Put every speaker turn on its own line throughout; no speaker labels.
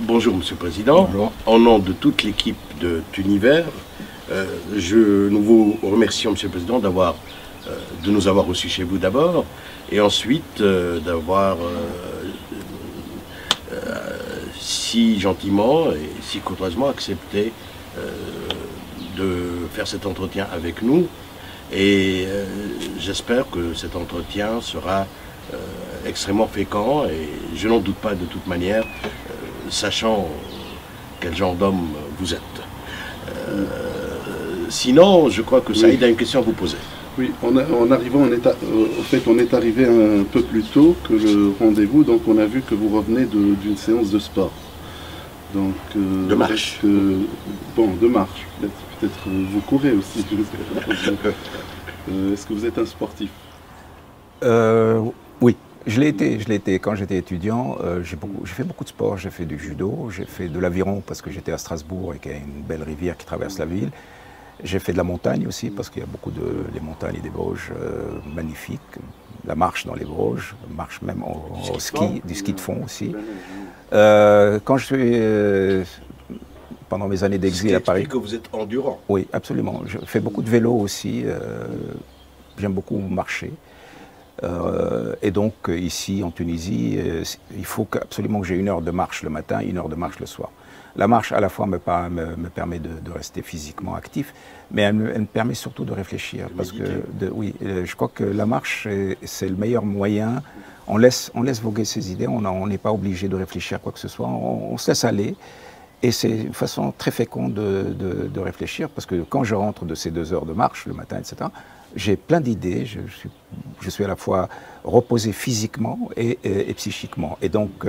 Bonjour Monsieur le Président.
Bonjour.
En nom de toute l'équipe de Tuniver, nous vous remercions Monsieur le Président de nous avoir reçus chez vous d'abord et ensuite d'avoir si gentiment et si courtoisement accepté de faire cet entretien avec nous. Et j'espère que cet entretien sera extrêmement fécond et je n'en doute pas de toute manière, sachant quel genre d'homme vous êtes. Sinon, je crois que Saïd a une question à vous poser.
Oui, en arrivant, on est arrivé un peu plus tôt que le rendez-vous, donc on a vu que vous revenez d'une séance de sport. Donc,
de marche.
Bon, de marche. Peut-être vous courez aussi. Est-ce que vous êtes un sportif?
Oui, je l'ai été. Quand j'étais étudiant, j'ai fait beaucoup de sport. J'ai fait du judo, j'ai fait de l'aviron parce que j'étais à Strasbourg et qu'il y a une belle rivière qui traverse la ville. J'ai fait de la montagne aussi parce qu'il y a beaucoup des montagnes et des Vosges magnifiques. La marche dans les Vosges, marche même au ski, du ski de fond aussi. Quand je suis pendant mes années d'exil à Paris.
Que vous êtes endurant.
Oui, absolument. Je fais beaucoup de vélo aussi. J'aime beaucoup marcher. Et donc ici en Tunisie, il faut absolument que j'ai 1 heure de marche le matin, 1 heure de marche le soir. La marche à la fois me permet de rester physiquement actif, mais elle me permet surtout de réfléchir. Parce que oui, je crois que la marche, c'est le meilleur moyen. On laisse voguer ses idées, on n'est pas obligé de réfléchir à quoi que ce soit, on se laisse aller. Et c'est une façon très féconde de réfléchir, parce que quand je rentre de ces 2 heures de marche le matin, etc., j'ai plein d'idées, je suis à la fois reposé physiquement et psychiquement. Et donc,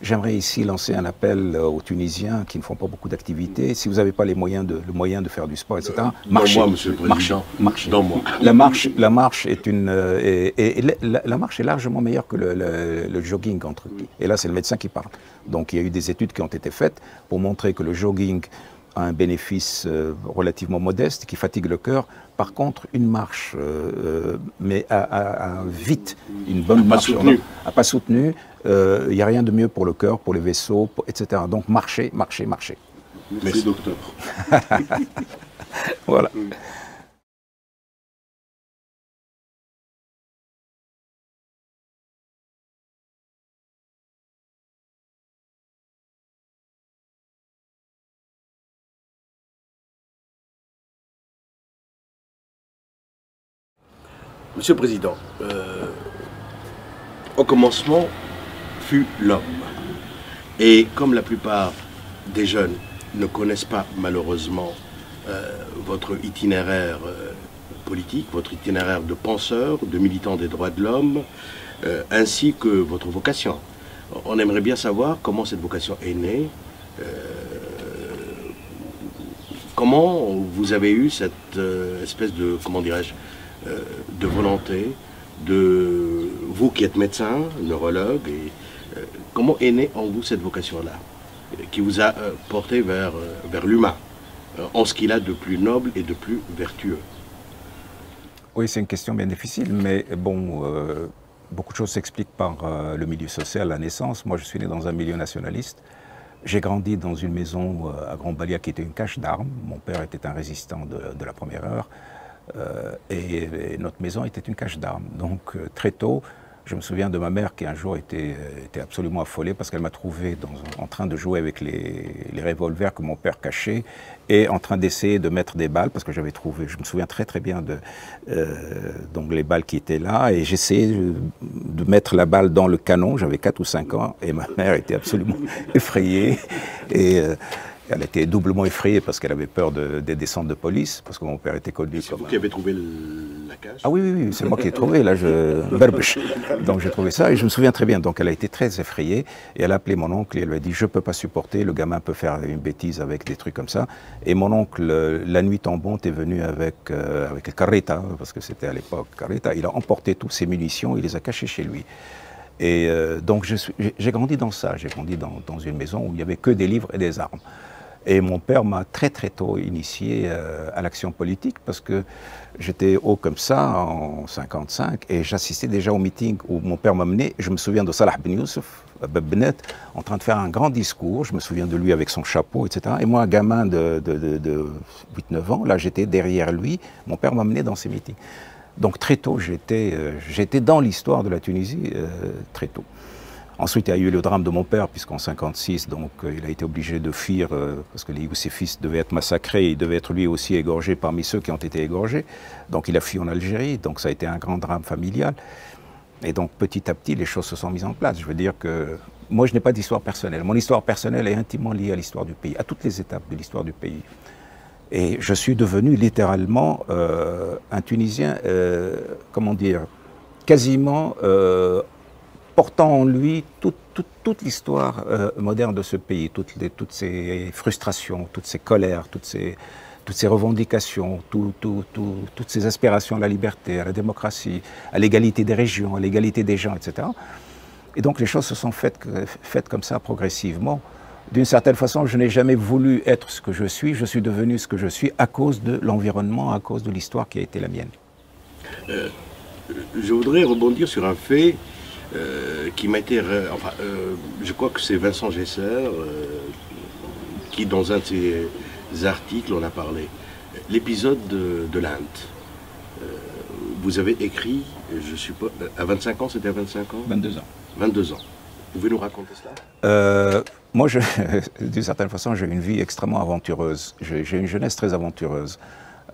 j'aimerais ici lancer un appel aux Tunisiens qui ne font pas beaucoup d'activités. Si vous n'avez pas les moyens de faire du sport, etc., marchez.
Moi, Monsieur le Président.
Marchez.
Dans moi.
La marche est largement meilleure que le jogging, et là, c'est le médecin qui parle. Donc, il y a eu des études qui ont été faites pour montrer que le jogging a un bénéfice relativement modeste, qui fatigue le cœur. Par contre, une marche, mais vite, une bonne marche, pas soutenue, il n'y a rien de mieux pour le cœur, pour les vaisseaux, etc. Donc marcher, marcher, marcher.
Merci, docteur.
Voilà.
Monsieur le Président, au commencement fut l'homme. Et comme la plupart des jeunes ne connaissent pas malheureusement votre itinéraire politique, votre itinéraire de penseur, de militant des droits de l'homme, ainsi que votre vocation. On aimerait bien savoir comment cette vocation est née, comment vous avez eu cette espèce de, comment dirais-je, de volonté, de vous qui êtes médecin, neurologue, et comment est née en vous cette vocation-là, qui vous a porté vers l'humain, en ce qu'il a de plus noble et de plus vertueux?
Oui, c'est une question bien difficile, mais bon, beaucoup de choses s'expliquent par le milieu social, la naissance. Moi, je suis né dans un milieu nationaliste. J'ai grandi dans une maison à Grand-Balia qui était une cache d'armes. Mon père était un résistant de la première heure. Et notre maison était une cache d'armes. Donc très tôt, je me souviens de ma mère qui un jour était absolument affolée parce qu'elle m'a trouvé en train de jouer avec les revolvers que mon père cachait et en train d'essayer de mettre des balles parce que j'avais trouvé, je me souviens très très bien donc les balles qui étaient là et j'essayais de mettre la balle dans le canon, j'avais 4 ou 5 ans et ma mère était absolument effrayée et elle était doublement effrayée parce qu'elle avait peur des descentes de police, parce que mon père était connu comme...
C'est vous qui avez trouvé la cage?
Ah oui, c'est moi qui ai trouvé, là, Berbech. Donc j'ai trouvé ça, et je me souviens très bien. Donc elle a été très effrayée, et elle a appelé mon oncle, et elle lui a dit « Je ne peux pas supporter, le gamin peut faire une bêtise avec des trucs comme ça. » Et mon oncle, la nuit tombante, est venu avec carreta, parce que c'était à l'époque carreta. Il a emporté toutes ses munitions, il les a cachées chez lui. Et donc j'ai grandi dans ça, j'ai grandi dans une maison où il n'y avait que des livres et des armes. Et mon père m'a très tôt initié à l'action politique parce que j'étais haut comme ça en 55 et j'assistais déjà au meeting où mon père m'amenait. Je me souviens de Salah Ben Youssef, Bab Benet, en train de faire un grand discours. Je me souviens de lui avec son chapeau, etc. Et moi, un gamin de 8-9 ans, là j'étais derrière lui. Mon père m'amenait dans ces meetings. Donc très tôt, j'étais dans l'histoire de la Tunisie, très tôt. Ensuite, il y a eu le drame de mon père, puisqu'en 1956, il a été obligé de fuir, parce que les Youssefistes devaient être massacrés, il devait être lui aussi égorgé parmi ceux qui ont été égorgés. Donc il a fui en Algérie, donc ça a été un grand drame familial. Et donc petit à petit, les choses se sont mises en place. Je veux dire que moi, je n'ai pas d'histoire personnelle. Mon histoire personnelle est intimement liée à l'histoire du pays, à toutes les étapes de l'histoire du pays. Et je suis devenu littéralement un Tunisien, comment dire, quasiment portant en lui toute l'histoire moderne de ce pays, toutes ses frustrations, toutes ses colères, toutes ses revendications, toutes ses aspirations à la liberté, à la démocratie, à l'égalité des régions, à l'égalité des gens, etc. Et donc les choses se sont faites comme ça progressivement. D'une certaine façon, je n'ai jamais voulu être ce que je suis devenu ce que je suis à cause de l'environnement, à cause de l'histoire qui a été la mienne.
Je voudrais rebondir sur un fait qui m'a été... je crois que c'est Vincent Gesser qui, dans un de ses articles, en a parlé. L'épisode de l'Inde. Vous avez écrit, je suppose, à 25 ans, c'était à 25 ans
22 ans.
22 ans. Vous pouvez nous raconter cela?
Moi, d'une certaine façon, j'ai une vie extrêmement aventureuse. J'ai une jeunesse très aventureuse.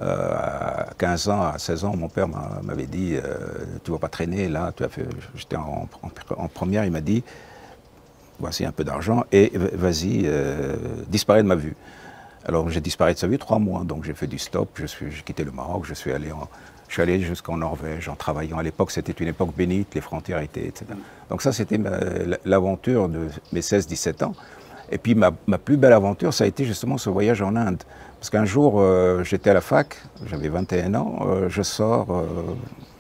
À 15 ans, à 16 ans, mon père m'avait dit tu ne vas pas traîner là. J'étais en première, il m'a dit voici un peu d'argent et vas-y, disparais de ma vue. Alors j'ai disparu de sa vue 3 mois, donc j'ai fait du stop, j'ai quitté le Maroc, je suis allé jusqu'en Norvège en travaillant. À l'époque, c'était une époque bénite, les frontières étaient, etc. Donc ça, c'était l'aventure de mes 16-17 ans. Et puis ma plus belle aventure, ça a été justement ce voyage en Inde. Parce qu'un jour, j'étais à la fac, j'avais 21 ans, je sors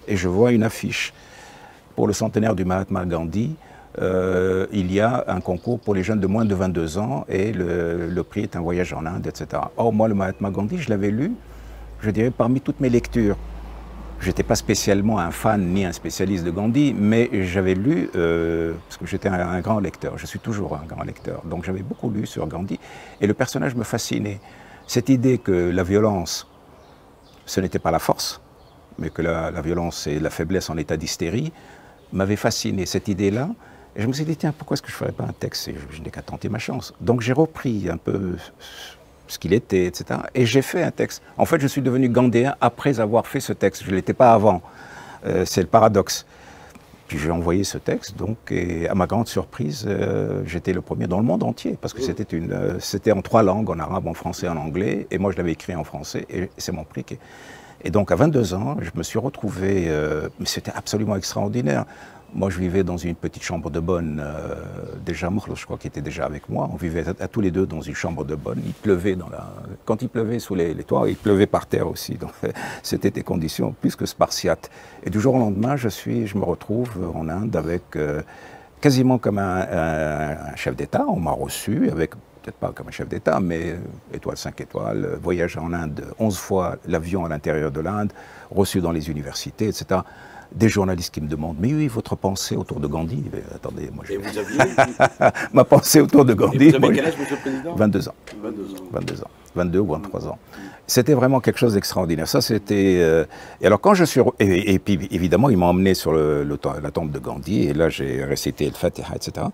et je vois une affiche. Pour le centenaire du Mahatma Gandhi, il y a un concours pour les jeunes de moins de 22 ans et le prix est un voyage en Inde, etc. Or, moi, le Mahatma Gandhi, je l'avais lu, je dirais, parmi toutes mes lectures. Je n'étais pas spécialement un fan ni un spécialiste de Gandhi, mais j'avais lu, parce que j'étais un grand lecteur, je suis toujours un grand lecteur, donc j'avais beaucoup lu sur Gandhi, et le personnage me fascinait. Cette idée que la violence, ce n'était pas la force, mais que la violence et la faiblesse en état d'hystérie, m'avait fasciné, cette idée-là. Et je me suis dit, tiens, pourquoi est-ce que je ne ferais pas un texte? Je n'ai qu'à tenter ma chance. Donc j'ai repris un peu ce qu'il était, etc. Et j'ai fait un texte. En fait, je suis devenu gandhéen après avoir fait ce texte. Je ne l'étais pas avant. C'est le paradoxe. Puis j'ai envoyé ce texte, donc, et à ma grande surprise, j'étais le premier dans le monde entier, parce que c'était en 3 langues, en arabe, en français, en anglais, et moi je l'avais écrit en français, et c'est mon prix. Et donc à 22 ans, je me suis retrouvé, mais c'était absolument extraordinaire. Moi, je vivais dans une petite chambre de bonne, déjà Mokhlos, je crois, qui était déjà avec moi. On vivait à tous les deux dans une chambre de bonne. Il pleuvait quand il pleuvait sous les toits, il pleuvait par terre aussi. Donc, c'était des conditions plus que spartiates. Et du jour au lendemain, je me retrouve en Inde avec quasiment comme un chef d'État. On m'a reçu avec, peut-être pas comme un chef d'État, mais étoile 5 étoiles, voyage en Inde 11 fois, l'avion à l'intérieur de l'Inde, reçu dans les universités, etc. Des journalistes qui me demandent, mais oui, votre pensée autour de Gandhi. Mais attendez, moi je...
Et vous aviez
ma pensée autour de Gandhi.
Et vous avez quel âge, Monsieur le Président?
22 ans. 22 ans. 22 ou 23 ans. C'était vraiment quelque chose d'extraordinaire. Ça, c'était... Et alors, quand je suis... Et puis, évidemment, ils m'ont emmené sur la tombe de Gandhi, et là, j'ai récité le Fatiha, etc.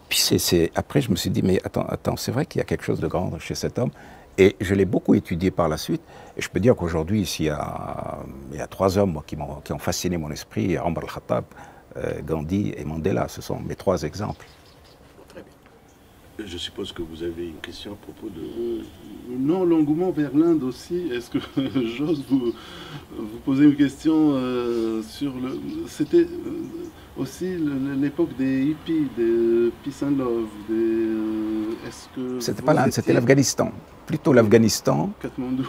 Puis, après, je me suis dit, mais attends, c'est vrai qu'il y a quelque chose de grand chez cet homme. Et je l'ai beaucoup étudié par la suite. Et je peux dire qu'aujourd'hui, ici, il y a 3 hommes qui ont fasciné mon esprit, Omar al-Khattab, Gandhi et Mandela. Ce sont mes 3 exemples.
Très bien. Je suppose que vous avez une question à propos de...
Non, l'engouement vers l'Inde aussi. Est-ce que j'ose vous poser une question sur le... C'était aussi l'époque des hippies, des peace and love,
C'était pas l'Inde, c'était l'Afghanistan. Plutôt l'Afghanistan.
Katmandou.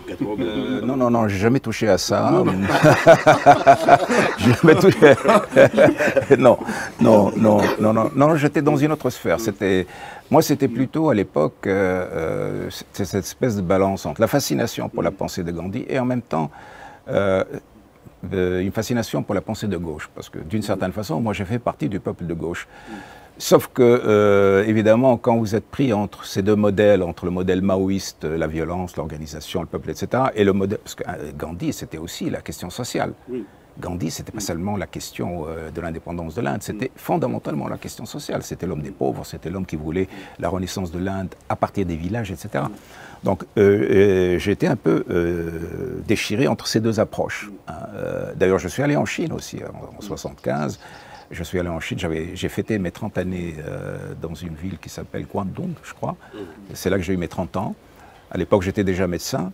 Non, non, non, j'ai jamais touché à ça. J'ai jamais touché. Non, non, non, non, non, non, j'étais dans une autre sphère. Moi, c'était plutôt à l'époque cette espèce de balance entre la fascination pour la pensée de Gandhi et en même temps une fascination pour la pensée de gauche. Parce que d'une certaine façon, moi, j'ai fait partie du peuple de gauche. Sauf que, évidemment, quand vous êtes pris entre ces deux modèles, entre le modèle maoïste, la violence, l'organisation, le peuple, etc., et le modèle... Parce que Gandhi, c'était aussi la question sociale. Oui. Gandhi, c'était pas seulement la question de l'indépendance de l'Inde, c'était fondamentalement la question sociale. C'était l'homme des pauvres, c'était l'homme qui voulait la renaissance de l'Inde à partir des villages, etc. Donc, j'étais un peu déchiré entre ces deux approches. D'ailleurs, je suis allé en Chine aussi, en 1975. Je suis allé en Chine, j'ai fêté mes 30 années dans une ville qui s'appelle Guangdong, je crois. C'est là que j'ai eu mes 30 ans. À l'époque, j'étais déjà médecin.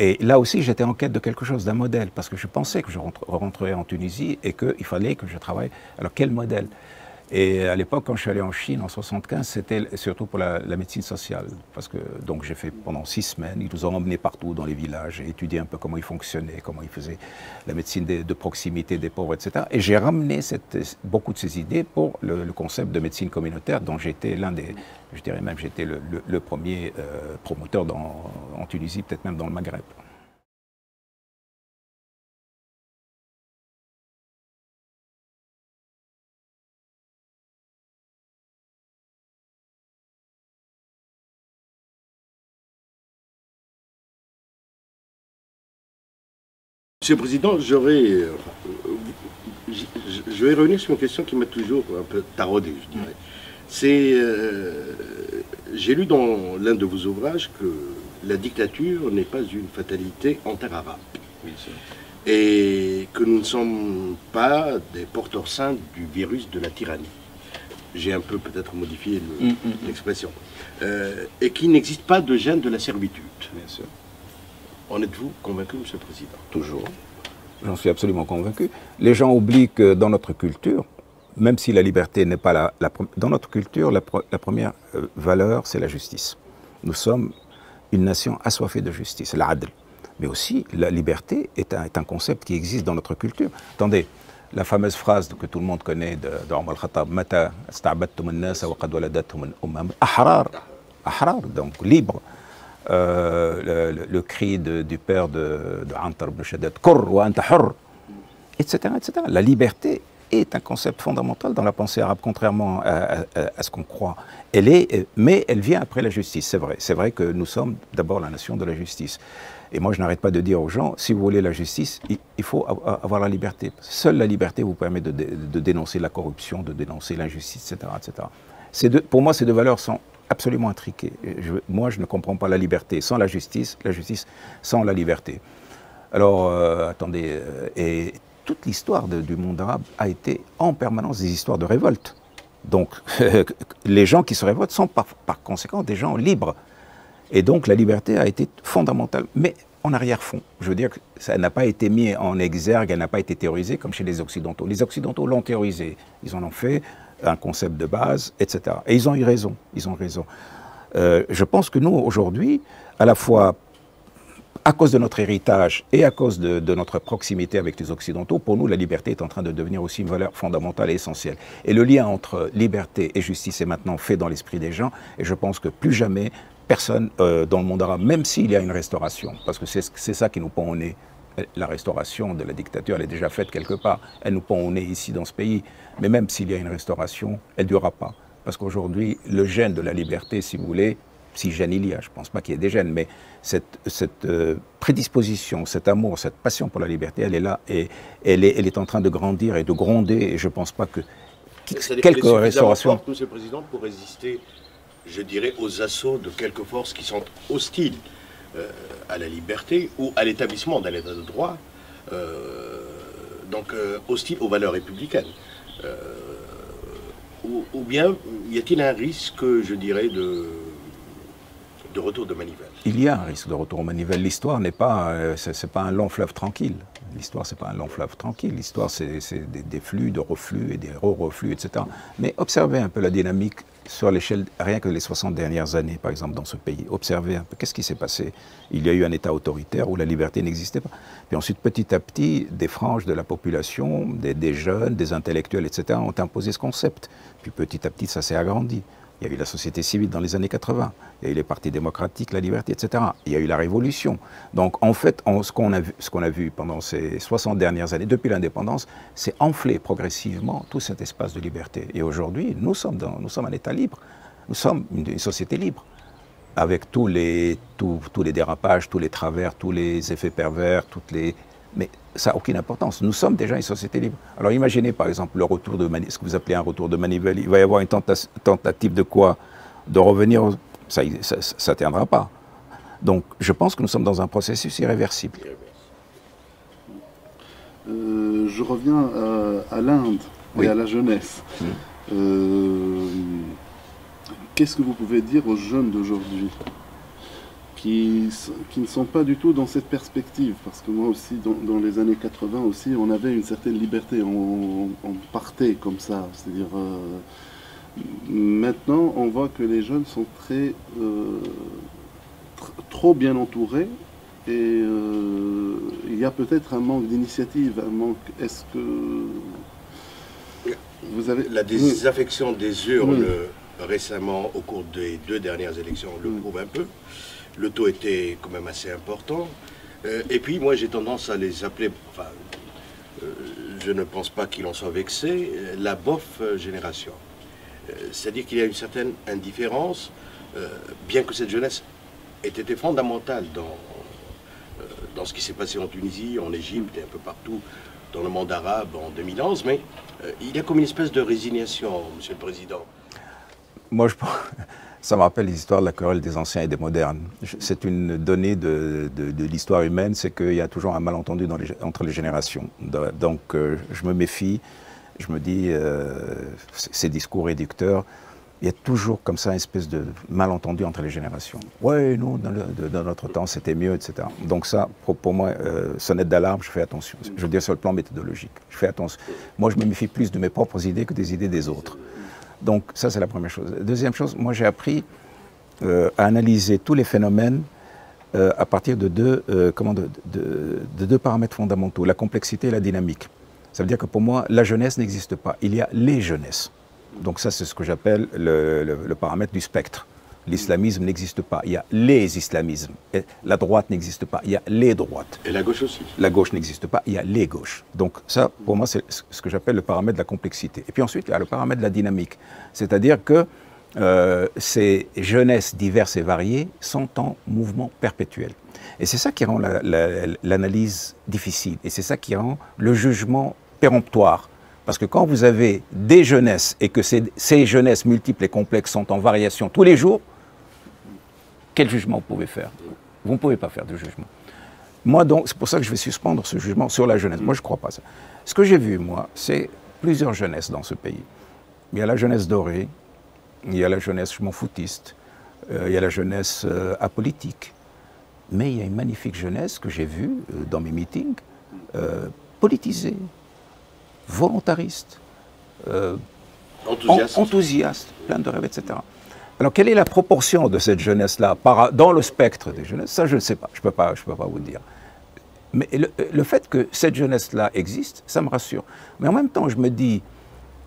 Et là aussi, j'étais en quête de quelque chose, d'un modèle, parce que je pensais que je rentrerais en Tunisie et qu'il fallait que je travaille. Alors, quel modèle? Et à l'époque, quand je suis allé en Chine en 1975, c'était surtout pour la médecine sociale. Parce que, donc, j'ai fait pendant 6 semaines, ils nous ont emmenés partout dans les villages, j'ai étudié un peu comment ils fonctionnaient, comment ils faisaient la médecine de proximité des pauvres, etc. Et j'ai ramené beaucoup de ces idées pour le concept de médecine communautaire, dont j'étais l'un des, je dirais même, j'étais le premier promoteur en Tunisie, peut-être même dans le Maghreb.
Monsieur le Président, je vais revenir sur une question qui m'a toujours un peu taraudé, je dirais. J'ai lu dans l'un de vos ouvrages que la dictature n'est pas une fatalité en terre arabe. Oui, et que nous ne sommes pas des porteurs sains du virus de la tyrannie. J'ai un peu peut-être modifié l'expression. Et qu'il n'existe pas de gène de la servitude. Bien sûr. En êtes-vous convaincu, Monsieur le Président?
Toujours. J'en suis absolument convaincu. Les gens oublient que dans notre culture, même si la liberté n'est pas dans notre culture, la première valeur, c'est la justice. Nous sommes une nation assoiffée de justice, l'adl. Mais aussi, la liberté est un concept qui existe dans notre culture. Attendez, la fameuse phrase que tout le monde connaît d'Omar al-Khattab, « Mata sta'badtum an-nas wa qad waladathum al-ummam ahrar », ahrar, donc libre. Le cri du père de Antar ibn Shaddad, « Kur wa anta hur », etc., etc. La liberté est un concept fondamental dans la pensée arabe, contrairement à ce qu'on croit. Mais elle vient après la justice, c'est vrai. C'est vrai que nous sommes d'abord la nation de la justice. Et moi, je n'arrête pas de dire aux gens, si vous voulez la justice, il faut avoir la liberté. Seule la liberté vous permet de dénoncer la corruption, de dénoncer l'injustice, etc., etc. Pour moi, ces deux valeurs sont absolument intriquées. Moi, je ne comprends pas la liberté sans la justice sans la liberté. Alors, attendez, et toute l'histoire du monde arabe a été en permanence des histoires de révolte. Donc, les gens qui se révoltent sont par conséquent des gens libres. Et donc, la liberté a été fondamentale. Mais en arrière-fond, je veux dire que ça n'a pas été mis en exergue, elle n'a pas été théorisée comme chez les Occidentaux. Les Occidentaux l'ont théorisée. Ils en ont fait un concept de base, etc. Et ils ont eu raison. Ils ont raison. Je pense que nous, aujourd'hui, à la fois à cause de notre héritage et à cause de notre proximité avec les Occidentaux, pour nous, la liberté est en train de devenir aussi une valeur fondamentale et essentielle. Et le lien entre liberté et justice est maintenant fait dans l'esprit des gens. Et je pense que plus jamais, personne dans le monde arabe, même s'il y a une restauration, parce que c'est ça qui nous pend au nez. La restauration de la dictature, elle est déjà faite quelque part. Elle nous pend au nez ici dans ce pays. Mais même s'il y a une restauration, elle ne durera pas. Parce qu'aujourd'hui, le gène de la liberté, si vous voulez, si gène il y a, je ne pense pas qu'il y ait des gènes, mais cette prédisposition, cet amour, cette passion pour la liberté, elle est là et elle est en train de grandir et de gronder. Et je ne pense pas que quelques restaurations...
Monsieur le Président, pour résister, je dirais, aux assauts de quelques forces qui sont hostiles à la liberté ou à l'établissement d'un état de droit, donc hostiles aux valeurs républicaines. Ou bien y a-t-il un risque, je dirais, de retour de manivelle?
Il y a un risque de retour de manivelle. L'histoire n'est pas, c'est pas un long fleuve tranquille. L'histoire, ce n'est pas un long fleuve tranquille. L'histoire, c'est des flux, de reflux et des reflux, etc. Mais observez un peu la dynamique sur l'échelle, rien que les 60 dernières années, par exemple, dans ce pays. Observez un peu, qu'est-ce qui s'est passé? Il y a eu un État autoritaire où la liberté n'existait pas. Puis ensuite, petit à petit, des franges de la population, des jeunes, des intellectuels, etc., ont imposé ce concept. Puis petit à petit, ça s'est agrandi. Il y a eu la société civile dans les années 80, il y a eu les partis démocratiques, la liberté, etc. Il y a eu la révolution. Donc en fait, ce qu'on a vu pendant ces 60 dernières années, depuis l'indépendance, c'est enfler progressivement tout cet espace de liberté. Et aujourd'hui, nous sommes un État libre, nous sommes une société libre, avec tous les dérapages, tous les travers, tous les effets pervers, mais ça n'a aucune importance. Nous sommes déjà une société libre. Alors imaginez par exemple le retour de ce que vous appelez un retour de manivelle. Il va y avoir une tentative de quoi? De revenir, ça ne tiendra pas. Donc je pense que nous sommes dans un processus irréversible.
Je reviens à l'Inde et à la jeunesse. Qu'est-ce que vous pouvez dire aux jeunes d'aujourd'hui qui ne sont pas du tout dans cette perspective? Parce que moi aussi, dans les années 80 aussi, on avait une certaine liberté, on partait comme ça. C'est-à-dire, maintenant, on voit que les jeunes sont trop bien entourés et il y a peut-être un manque d'initiative, un manque. Est-ce que vous avez...
La désaffection des urnes récemment, au cours des 2 dernières élections, le prouve un peu. Le taux était quand même assez important. Et puis, moi, j'ai tendance à les appeler, enfin, je ne pense pas qu'ils en soient vexés, la bof génération. C'est-à-dire qu'il y a une certaine indifférence, bien que cette jeunesse ait été fondamentale dans ce qui s'est passé en Tunisie, en Égypte et un peu partout dans le monde arabe en 2011, mais il y a comme une espèce de résignation, Monsieur le Président.
Moi, ça me rappelle l'histoire de la querelle des anciens et des modernes. C'est une donnée de l'histoire humaine, c'est qu'il y a toujours un malentendu entre les générations. Donc, je me méfie, je me dis, ces discours réducteurs, il y a toujours comme ça une espèce de malentendu entre les générations. Oui, nous, dans notre temps, c'était mieux, etc. Donc ça, pour moi, sonnette d'alarme, je fais attention. Je veux dire, sur le plan méthodologique, je fais attention. Moi, je me méfie plus de mes propres idées que des idées des autres. Donc ça, c'est la première chose. Deuxième chose, moi j'ai appris à analyser tous les phénomènes à partir de deux paramètres fondamentaux, la complexité et la dynamique. Ça veut dire que pour moi, la jeunesse n'existe pas. Il y a les jeunesses. Donc ça, c'est ce que j'appelle le paramètre du spectre. L'islamisme n'existe pas, il y a les islamismes. Et la droite n'existe pas, il y a les droites.
Et la gauche aussi.
La gauche n'existe pas, il y a les gauches. Donc ça, pour moi, c'est ce que j'appelle le paramètre de la complexité. Et puis ensuite, il y a le paramètre de la dynamique. C'est-à-dire que ces jeunesses diverses et variées sont en mouvement perpétuel. Et c'est ça qui rend l'analyse difficile. Et c'est ça qui rend le jugement péremptoire. Parce que quand vous avez des jeunesses et que ces jeunesses multiples et complexes sont en variation tous les jours, quel jugement vous pouvez faire? Vous ne pouvez pas faire de jugement. Moi, donc, c'est pour ça que je vais suspendre ce jugement sur la jeunesse. Moi, je ne crois pas ça. Ce que j'ai vu, moi, c'est plusieurs jeunesses dans ce pays. Il y a la jeunesse dorée, il y a la jeunesse je m'en foutiste, il y a la jeunesse apolitique. Mais il y a une magnifique jeunesse que j'ai vue dans mes meetings, politisée, volontariste, enthousiaste, plein de rêves, etc. Alors, quelle est la proportion de cette jeunesse-là dans le spectre des jeunesses? Ça, je ne sais pas, je ne peux pas vous dire. Mais le fait que cette jeunesse-là existe, ça me rassure. Mais en même temps, je me dis,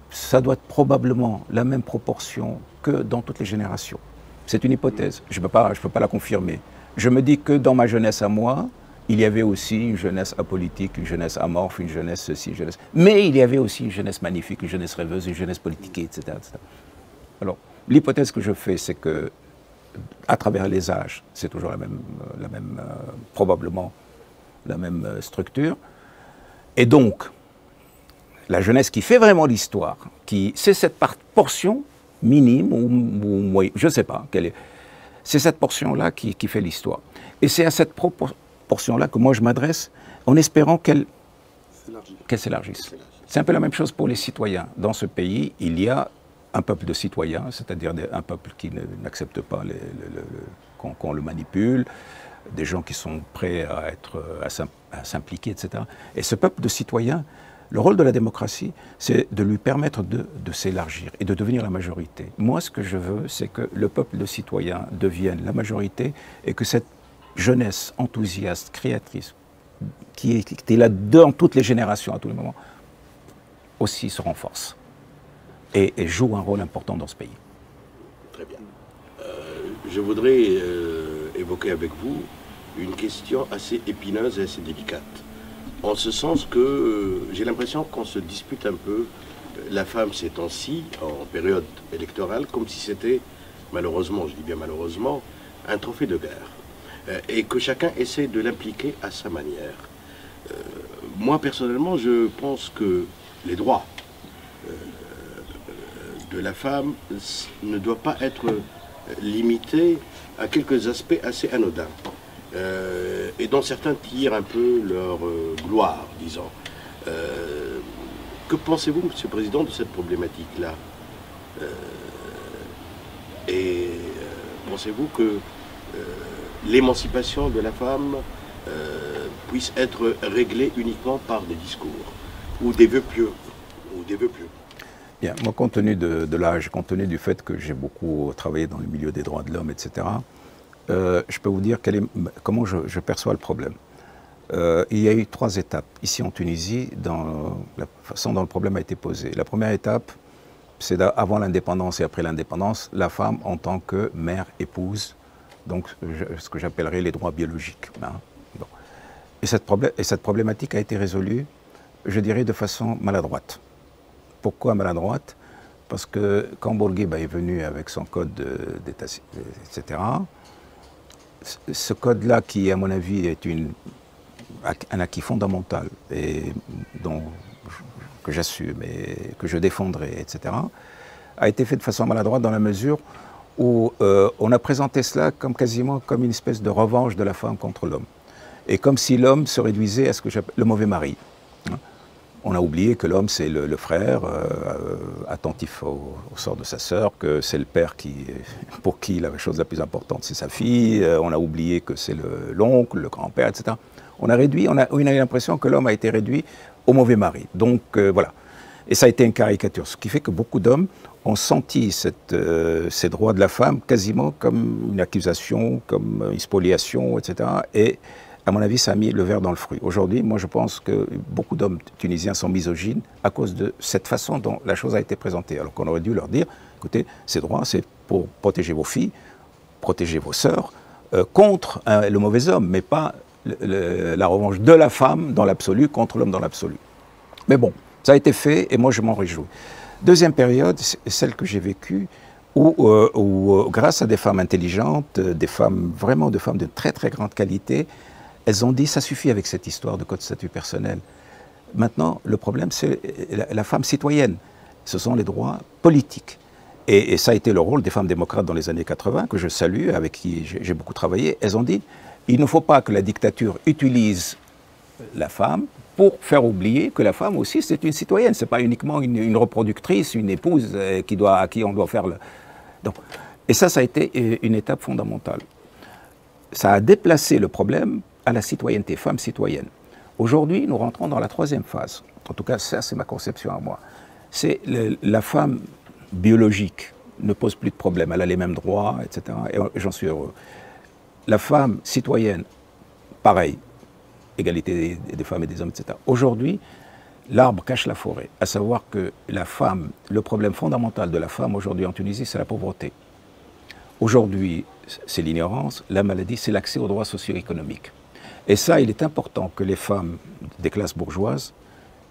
ça doit être probablement la même proportion que dans toutes les générations. C'est une hypothèse, je ne peux pas la confirmer. Je me dis que dans ma jeunesse à moi, il y avait aussi une jeunesse apolitique, une jeunesse amorphe, une jeunesse ceci, une jeunesse... Mais il y avait aussi une jeunesse magnifique, une jeunesse rêveuse, une jeunesse politique, etc. etc. Alors, l'hypothèse que je fais, c'est que, à travers les âges, c'est toujours probablement la même structure. Et donc, la jeunesse qui fait vraiment l'histoire, c'est cette portion minime, ou je ne sais pas, c'est cette portion-là qui fait l'histoire. Et c'est à cette portion-là que moi je m'adresse en espérant qu'elle s'élargisse. C'est un peu la même chose pour les citoyens. Dans ce pays, il y a un peuple de citoyens, c'est-à-dire un peuple qui n'accepte pas qu'on le manipule, des gens qui sont prêts à s'impliquer, etc. Et ce peuple de citoyens, le rôle de la démocratie, c'est de lui permettre de s'élargir et de devenir la majorité. Moi, ce que je veux, c'est que le peuple de citoyens devienne la majorité et que cette jeunesse enthousiaste, créatrice, qui est là dans toutes les générations, à tous les moments, aussi se renforce et joue un rôle important dans ce pays.
Très bien. Je voudrais évoquer avec vous une question assez épineuse et assez délicate. En ce sens que j'ai l'impression qu'on se dispute un peu la femme ces temps-ci, en période électorale, comme si c'était, malheureusement, je dis bien malheureusement, un trophée de guerre. Et que chacun essaie de l'impliquer à sa manière. Moi, personnellement, je pense que les droits de la femme ne doivent pas être limités à quelques aspects assez anodins. Et dont certains tirent un peu leur gloire, disons. Que pensez-vous, Monsieur le Président, de cette problématique-là? Pensez-vous que l'émancipation de la femme puisse être réglée uniquement par des discours ou des vœux pieux,
Bien, moi, compte tenu de l'âge, compte tenu du fait que j'ai beaucoup travaillé dans le milieu des droits de l'homme, etc., je peux vous dire comment je perçois le problème. Il y a eu 3 étapes ici en Tunisie dans la façon dont le problème a été posé. La première étape, c'est avant l'indépendance et après l'indépendance, la femme en tant que mère, épouse, donc ce que j'appellerais les droits biologiques. Hein. Bon. Et cette problématique a été résolue, je dirais, de façon maladroite. Pourquoi maladroite? Parce que quand Bourguiba est venu avec son code d'état, etc., ce code-là, qui à mon avis est un acquis fondamental et que j'assume et que je défendrai, etc., a été fait de façon maladroite dans la mesure où on a présenté cela quasiment comme une espèce de revanche de la femme contre l'homme. Et comme si l'homme se réduisait à ce que j'appelle le mauvais mari. Hein. On a oublié que l'homme, c'est le frère, attentif au sort de sa sœur, que c'est le père pour qui la chose la plus importante, c'est sa fille. On a oublié que c'est l'oncle, le grand-père, etc. On a eu l'impression que l'homme a été réduit au mauvais mari. Donc, voilà. Et ça a été une caricature. Ce qui fait que beaucoup d'hommes ont senti ces droits de la femme quasiment comme une accusation, comme une spoliation, etc. Et à mon avis, ça a mis le verre dans le fruit. Aujourd'hui, moi, je pense que beaucoup d'hommes tunisiens sont misogynes à cause de cette façon dont la chose a été présentée. Alors qu'on aurait dû leur dire, écoutez, ces droits, c'est pour protéger vos filles, protéger vos sœurs, contre le mauvais homme, mais pas la revanche de la femme dans l'absolu contre l'homme dans l'absolu. Mais bon, ça a été fait et moi, je m'en réjouis. Deuxième période, c'est celle que j'ai vécue, où grâce à des femmes intelligentes, des femmes de très très grande qualité, elles ont dit, ça suffit avec cette histoire de code statut personnel. Maintenant, le problème, c'est la femme citoyenne. Ce sont les droits politiques. Et ça a été le rôle des femmes démocrates dans les années 80, que je salue, avec qui j'ai beaucoup travaillé. Elles ont dit, il ne faut pas que la dictature utilise la femme pour faire oublier que la femme aussi, c'est une citoyenne. Ce n'est pas uniquement une reproductrice, une épouse à qui on doit faire le... Donc, et ça a été une étape fondamentale. Ça a déplacé le problème à la citoyenneté, femme citoyenne. Aujourd'hui, nous rentrons dans la 3e phase. En tout cas, ça, c'est ma conception à moi. C'est la femme biologique ne pose plus de problème. Elle a les mêmes droits, etc. Et j'en suis heureux. La femme citoyenne, pareil. Égalité des femmes et des hommes, etc. Aujourd'hui, l'arbre cache la forêt. À savoir que la femme, le problème fondamental de la femme aujourd'hui en Tunisie, c'est la pauvreté. Aujourd'hui, c'est l'ignorance. La maladie, c'est l'accès aux droits socio-économiques. Et ça, il est important que les femmes des classes bourgeoises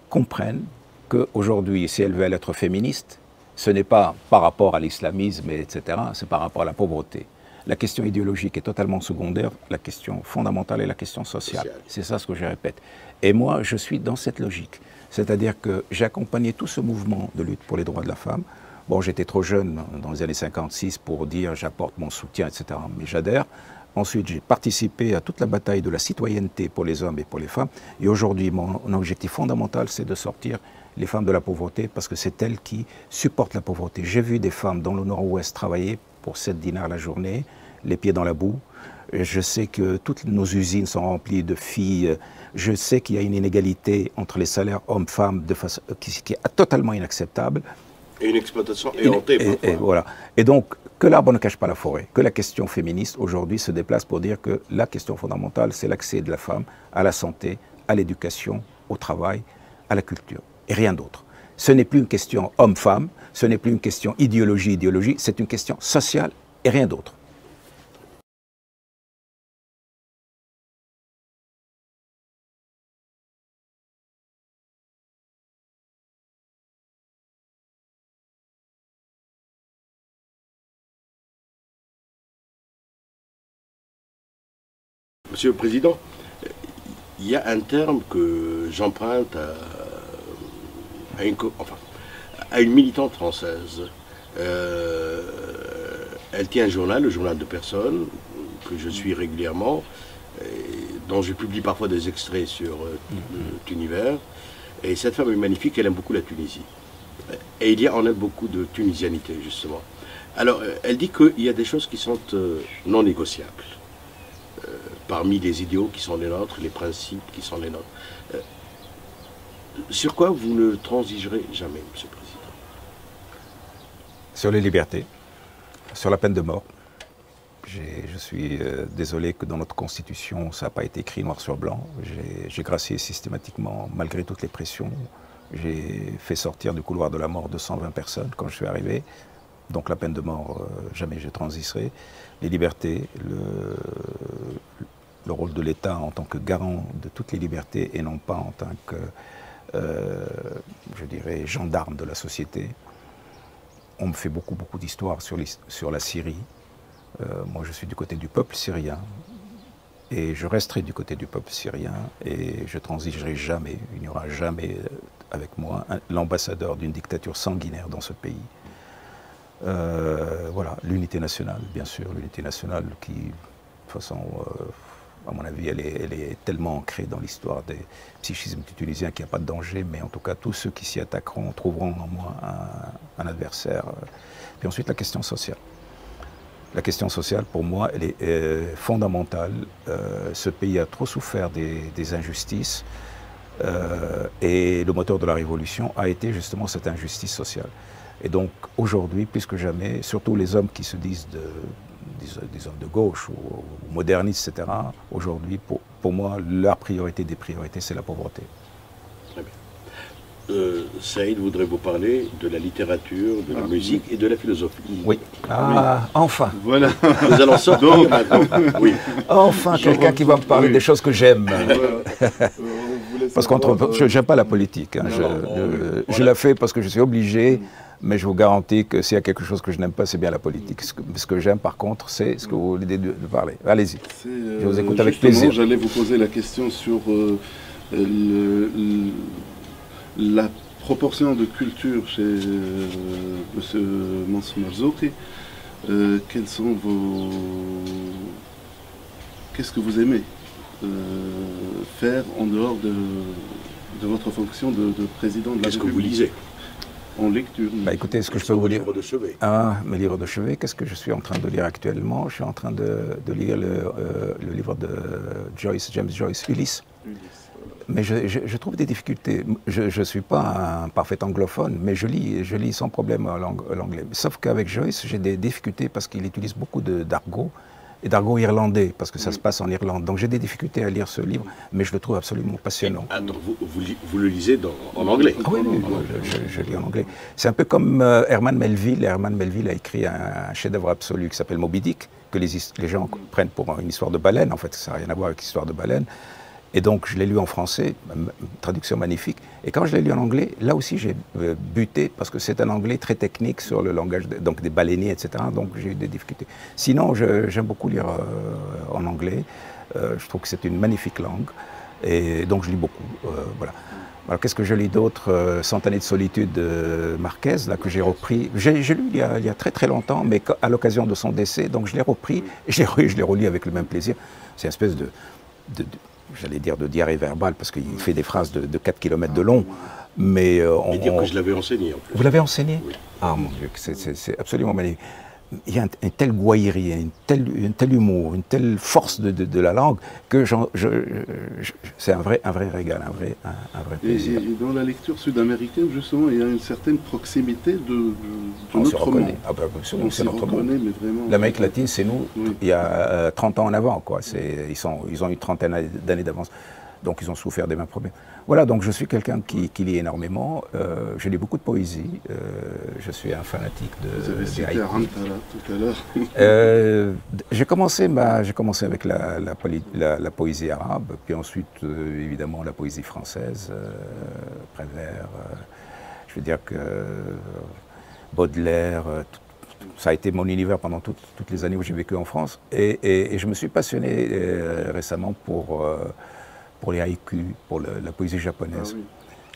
comprennent qu'aujourd'hui, si elles veulent être féministes, ce n'est pas par rapport à l'islamisme, etc., c'est par rapport à la pauvreté. La question idéologique est totalement secondaire, la question fondamentale est la question sociale. C'est ça ce que je répète. Et moi, je suis dans cette logique. C'est-à-dire que j'ai accompagné tout ce mouvement de lutte pour les droits de la femme. Bon, j'étais trop jeune dans les années 56 pour dire j'apporte mon soutien, etc., mais j'adhère. Ensuite, j'ai participé à toute la bataille de la citoyenneté pour les hommes et pour les femmes. Et aujourd'hui, mon objectif fondamental, c'est de sortir les femmes de la pauvreté parce que c'est elles qui supportent la pauvreté. J'ai vu des femmes dans le nord-ouest travailler pour 7 dinars la journée, les pieds dans la boue. Je sais que toutes nos usines sont remplies de filles. Je sais qu'il y a une inégalité entre les salaires hommes-femmes qui est totalement inacceptable.
Et une exploitation éhontée parfois.
Et voilà. Et donc, que l'arbre ne cache pas la forêt, que la question féministe aujourd'hui se déplace pour dire que la question fondamentale, c'est l'accès de la femme à la santé, à l'éducation, au travail, à la culture, et rien d'autre. Ce n'est plus une question homme-femme, ce n'est plus une question idéologie, c'est une question sociale et rien d'autre.
Monsieur le Président, il y a un terme que j'emprunte à une militante française. Elle tient un journal, le journal de personnes, que je suis régulièrement, dont je publie parfois des extraits sur Tunivers. Et cette femme est magnifique, elle aime beaucoup la Tunisie. Et il y a en elle beaucoup de tunisianité, justement. Alors, elle dit qu'il y a des choses qui sont non négociables. Parmi les idéaux qui sont les nôtres, les principes qui sont les nôtres. Sur quoi vous ne transigerez jamais, Monsieur le Président?
Sur les libertés, sur la peine de mort. Je suis désolé que dans notre Constitution, ça n'a pas été écrit noir sur blanc. J'ai gracié systématiquement, malgré toutes les pressions. J'ai fait sortir du couloir de la mort 220 personnes quand je suis arrivé. Donc la peine de mort, jamais je transigerai. Les libertés, le rôle de l'État en tant que garant de toutes les libertés et non pas en tant que, je dirais, gendarme de la société. On me fait beaucoup d'histoires sur la Syrie. Moi, je suis du côté du peuple syrien et je resterai du côté du peuple syrien et je transigerai jamais, il n'y aura jamais avec moi l'ambassadeur d'une dictature sanguinaire dans ce pays. Voilà, l'unité nationale, bien sûr, l'unité nationale qui, de toute façon, à mon avis, elle est tellement ancrée dans l'histoire des psychismes tunisiens qu'il n'y a pas de danger, mais en tout cas, tous ceux qui s'y attaqueront trouveront en moi un adversaire. Puis ensuite, la question sociale. La question sociale, pour moi, elle est fondamentale. Ce pays a trop souffert des injustices et le moteur de la révolution a été justement cette injustice sociale. Et donc, aujourd'hui, plus que jamais, surtout les hommes qui se disent des hommes de gauche ou modernistes, etc., aujourd'hui, pour moi, la priorité des priorités, c'est la pauvreté.
Très bien. Saïd voudrait vous parler de la littérature, de la musique et de la philosophie.
Oui. Ah, enfin.
Voilà.
Nous allons sortir maintenant. Oui.
Enfin, quelqu'un qui va me parler des choses que j'aime. Parce que je n'aime pas la politique. Hein. Je la fais parce que je suis obligé, mais je vous garantis que s'il y a quelque chose que je n'aime pas, c'est bien la politique. Ce que j'aime, par contre, c'est ce que vous voulez de parler. Allez-y. Je vous écoute avec plaisir.
J'allais vous poser la question sur la proportion de culture chez M. Mansour Marzouki. Quels sont vos... Qu'est-ce que vous aimez faire en dehors de votre fonction de président de la République?
Qu'est-ce que vous lisez
en lecture?
Bah écoutez, ce que je peux vous dire...
Livres de chevet.
Ah, mes livres de chevet, qu'est-ce que je suis en train de lire actuellement? Je suis en train de lire le livre de James Joyce, Ulysse. Mais je trouve des difficultés. Je ne suis pas un parfait anglophone, mais je lis sans problème l'anglais. Sauf qu'avec Joyce, j'ai des difficultés parce qu'il utilise beaucoup d'argot, et d'argot irlandais, parce que ça se passe en Irlande. Donc j'ai des difficultés à lire ce livre, mais je le trouve absolument passionnant.
Donc vous le lisez en anglais?
Ah oui, je lis en anglais. C'est un peu comme Herman Melville. Herman Melville a écrit un chef-d'œuvre absolu qui s'appelle Moby Dick, que les gens prennent pour une histoire de baleine. En fait, ça n'a rien à voir avec l'histoire de baleine. Et donc, je l'ai lu en français, une traduction magnifique. Et quand je l'ai lu en anglais, là aussi, j'ai buté, parce que c'est un anglais très technique sur le langage donc des baleiniers, etc. Donc, j'ai eu des difficultés. Sinon, j'aime beaucoup lire en anglais. Je trouve que c'est une magnifique langue. Et donc, je lis beaucoup. Voilà. Alors, qu'est-ce que je lis d'autre? 100 années de solitude de Marquez, là, que j'ai repris. J'ai lu il y a très très longtemps, mais à l'occasion de son décès. Donc, je l'ai repris et je l'ai relu avec le même plaisir. C'est une espèce j'allais dire de diarrhée verbale, parce qu'il fait des phrases de 4 km de long, mais...
Et dire que je l'avais enseigné, en plus.
Vous l'avez enseigné?
Oui.
Ah, mon Dieu, c'est absolument magnifique. il y a une telle gouaillerie, un tel humour, une telle force de la langue que c'est un vrai régal, un vrai plaisir.
Et dans la lecture sud-américaine, justement, il y a une certaine proximité de notre monde.
Ah bah,
On s'y reconnaît, mais vraiment.
L'Amérique latine, c'est nous,
Oui.
il y a 30 ans en avant, quoi. Ils ont eu 30 d'années d'avance. Donc ils ont souffert des mêmes problèmes. Voilà, donc je suis quelqu'un qui lit énormément. Je lis beaucoup de poésie. Je suis un fanatique
Vous avez
des
cité
haïkus.
Arantara tout à l'heure.
J'ai commencé avec la poésie arabe, puis ensuite, évidemment, la poésie française, Prévert. Je veux dire que Baudelaire, ça a été mon univers pendant toutes les années où j'ai vécu en France. Et je me suis passionné récemment pour les haïkus, pour la poésie japonaise.
Ah oui.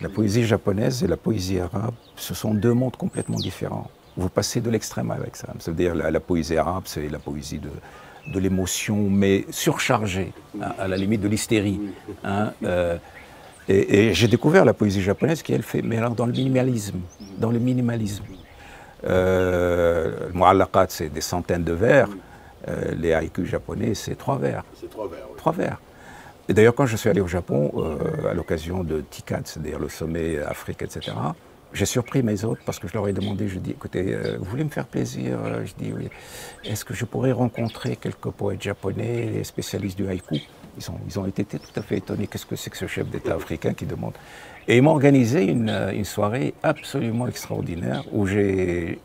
La poésie japonaise et la poésie arabe, ce sont deux mondes complètement différents. Vous passez de l'extrême avec ça. C'est-à-dire la poésie arabe, c'est la poésie de l'émotion, mais surchargée, à la limite de l'hystérie. Hein, et j'ai découvert la poésie japonaise qui, elle, fait, mais alors dans le minimalisme. Dans le minimalisme. Le mu'allaqat, c'est des centaines de vers. Les haïkus japonais, c'est 3 vers.
C'est 3 vers. Oui.
3 vers. Et d'ailleurs, quand je suis allé au Japon, à l'occasion de TICAD, c'est-à-dire le sommet Afrique, etc., j'ai surpris mes hôtes parce que je leur ai demandé, je dis, écoutez, vous voulez me faire plaisir? Je dis, oui. Est-ce que je pourrais rencontrer quelques poètes japonais, les spécialistes du haïku? Ils ont été tout à fait étonnés. Qu'est-ce que c'est que ce chef d'État africain qui demande? Et ils m'ont organisé une soirée absolument extraordinaire où ils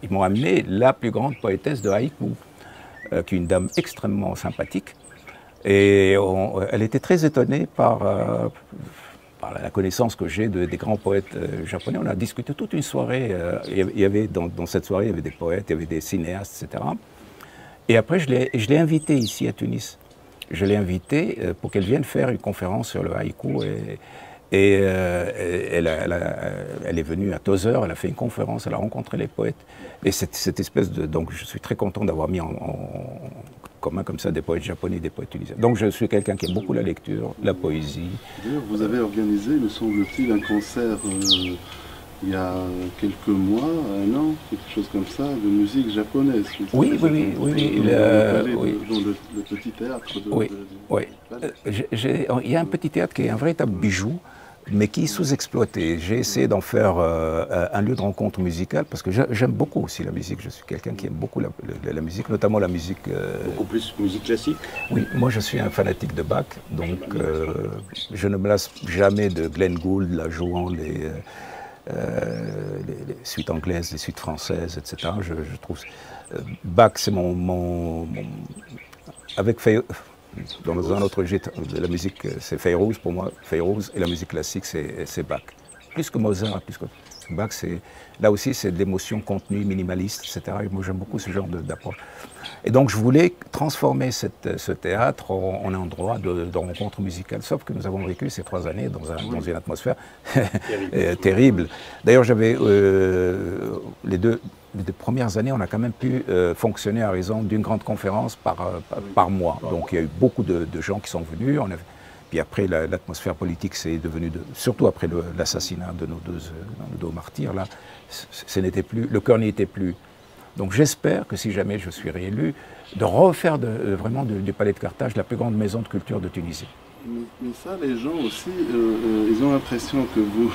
m'ont amené la plus grande poétesse de haïku, qui est une dame extrêmement sympathique. Et elle était très étonnée par la connaissance que j'ai des grands poètes japonais. On a discuté toute une soirée. Il y avait, dans cette soirée, il y avait des poètes, il y avait des cinéastes, etc. Et après, je l'ai invitée ici à Tunis. Je l'ai invitée pour qu'elle vienne faire une conférence sur le haïku. Et elle est venue à Tozeur, elle a fait une conférence, elle a rencontré les poètes. Et cette espèce de... Donc je suis très content d'avoir mis en commun comme ça des poètes japonais et des poètes tunisiens. Donc je suis quelqu'un qui aime beaucoup la lecture, la poésie.
D'ailleurs, vous avez organisé, me semble-t-il, un concert il y a quelques mois, un an, quelque chose comme ça, de musique japonaise.
Oui.
Dans le petit théâtre
Oui. Il y a un petit théâtre qui est un véritable bijou, mais qui est sous-exploité. J'ai essayé d'en faire un lieu de rencontre musicale, parce que j'aime beaucoup aussi la musique. Je suis quelqu'un qui aime beaucoup la musique, notamment la musique...
Beaucoup plus musique classique?
Oui, moi je suis un fanatique de Bach, donc je ne me lasse jamais de Glenn Gould, la jouant les suites anglaises, les suites françaises, etc. Je trouve... Bach, c'est mon avec dans un autre registre de la musique, c'est Feyrouz pour moi, Feyrouz, et la musique classique, c'est Bach. Plus que Mozart, plus que Bach, là aussi, c'est de l'émotion contenue, minimaliste, etc. Et moi, j'aime beaucoup ce genre d'approche. Et donc, je voulais transformer ce théâtre en endroit de rencontre musicale, sauf que nous avons vécu ces 3 années dans une atmosphère terrible. D'ailleurs, j'avais les deux premières années, on a quand même pu fonctionner à raison d'une grande conférence par mois. Donc il y a eu beaucoup de gens qui sont venus. Puis après, l'atmosphère politique s'est devenue, surtout après l'assassinat de nos deux martyrs, là, le cœur n'y était plus. Donc j'espère que si jamais je suis réélu, de refaire vraiment du Palais de Carthage la plus grande maison de culture de Tunisie.
Mais ça, les gens aussi, ils ont l'impression que vous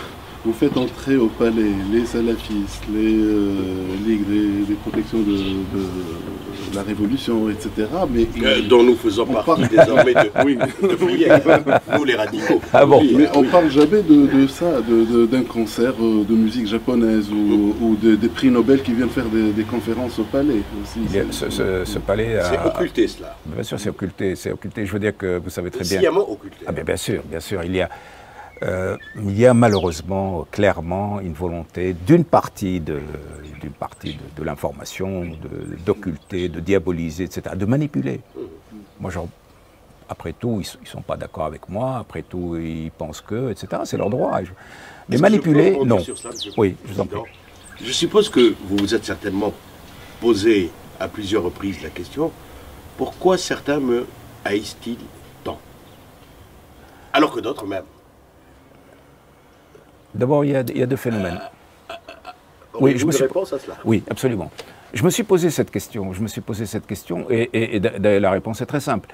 faites entrer au palais les salafistes, les ligues des protections de la Révolution, etc. Mais
dont nous faisons partie désormais depuis hier, nous les radicaux.
Ah bon.
Mais on ne parle jamais de ça, d'un concert de musique japonaise ou des prix Nobel qui viennent faire des conférences au palais aussi.
Ce palais...
C'est occulté cela.
Bien sûr, c'est occulté. Je veux dire que vous savez très bien...
Sciemment occulté.
Ah bien sûr. Il y a malheureusement, clairement, une volonté d'une partie de l'information d'occulter, de diaboliser, etc., de manipuler. Moi, après tout, ils ne sont pas d'accord avec moi, après tout, ils pensent que, etc., c'est leur droit. Mais manipuler, non. Oui, je vous en prie.
Je suppose que vous vous êtes certainement posé à plusieurs reprises la question, pourquoi certains me haïssent-ils tant? Alors que d'autres même.
D'abord, il y a 2 phénomènes.
Oui, je me suis réponse à cela.
Oui, absolument. Je me suis posé cette question, et d'ailleurs la réponse est très simple.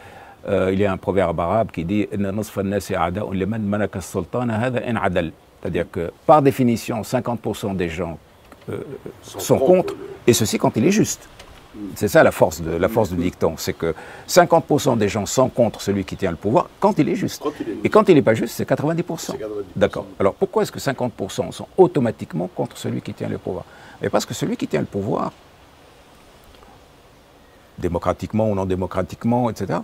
Il y a un proverbe arabe qui dit c'est-à-dire que par définition, 50% des gens sont contre, et ceci quand il est juste. C'est ça la force du dicton, c'est que 50% des gens sont contre celui qui tient le pouvoir quand il est juste. Et quand il n'est pas juste, c'est 90%. D'accord. Alors pourquoi est-ce que 50% sont automatiquement contre celui qui tient le pouvoir? Et parce que celui qui tient le pouvoir, démocratiquement ou non démocratiquement, etc.,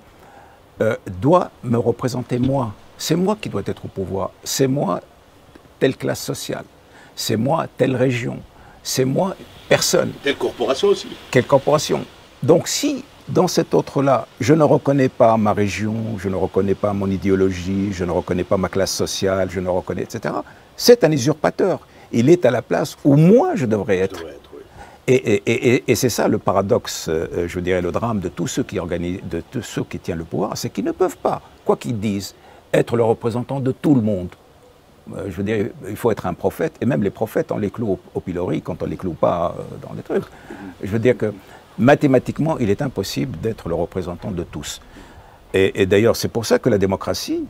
doit me représenter moi. C'est moi qui dois être au pouvoir. C'est moi telle classe sociale. C'est moi telle région. C'est moi personne.
Telle corporation aussi.
Quelle corporation. Donc si, dans cet autre-là, je ne reconnais pas ma région, je ne reconnais pas mon idéologie, je ne reconnais pas ma classe sociale, je ne reconnais, etc., c'est un usurpateur. Il est à la place où moi je devrais être. Et c'est ça le paradoxe, je dirais, le drame de tous ceux qui organisent, de tous ceux qui tiennent le pouvoir, c'est qu'ils ne peuvent pas, quoi qu'ils disent, être le représentant de tout le monde. Je veux dire, il faut être un prophète, et même les prophètes, on les cloue au pilori quand on ne les cloue pas dans les trucs. Je veux dire que mathématiquement, il est impossible d'être le représentant de tous. Et d'ailleurs, c'est pour ça que la démocratie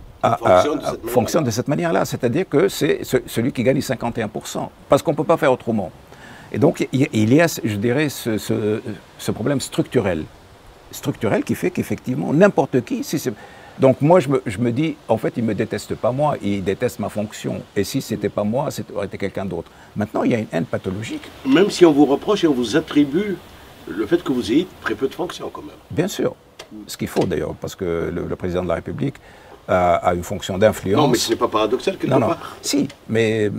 fonctionne de cette manière-là, c'est-à-dire que c'est celui qui gagne 51%, parce qu'on ne peut pas faire autrement. Et donc, il y a, je dirais, ce problème structurel qui fait qu'effectivement, n'importe qui, donc moi, je me dis, en fait, il ne me déteste pas moi, il déteste ma fonction. Et si ce n'était pas moi, ça aurait été quelqu'un d'autre. Maintenant, il y a une haine pathologique.
Même si on vous reproche et on vous attribue le fait que vous ayez très peu de fonctions, quand même.
Bien sûr. Ce qu'il faut, d'ailleurs, parce que le président de la République a une fonction d'influence.
Non, mais ce n'est pas paradoxal, quelque part.
Non, si, mais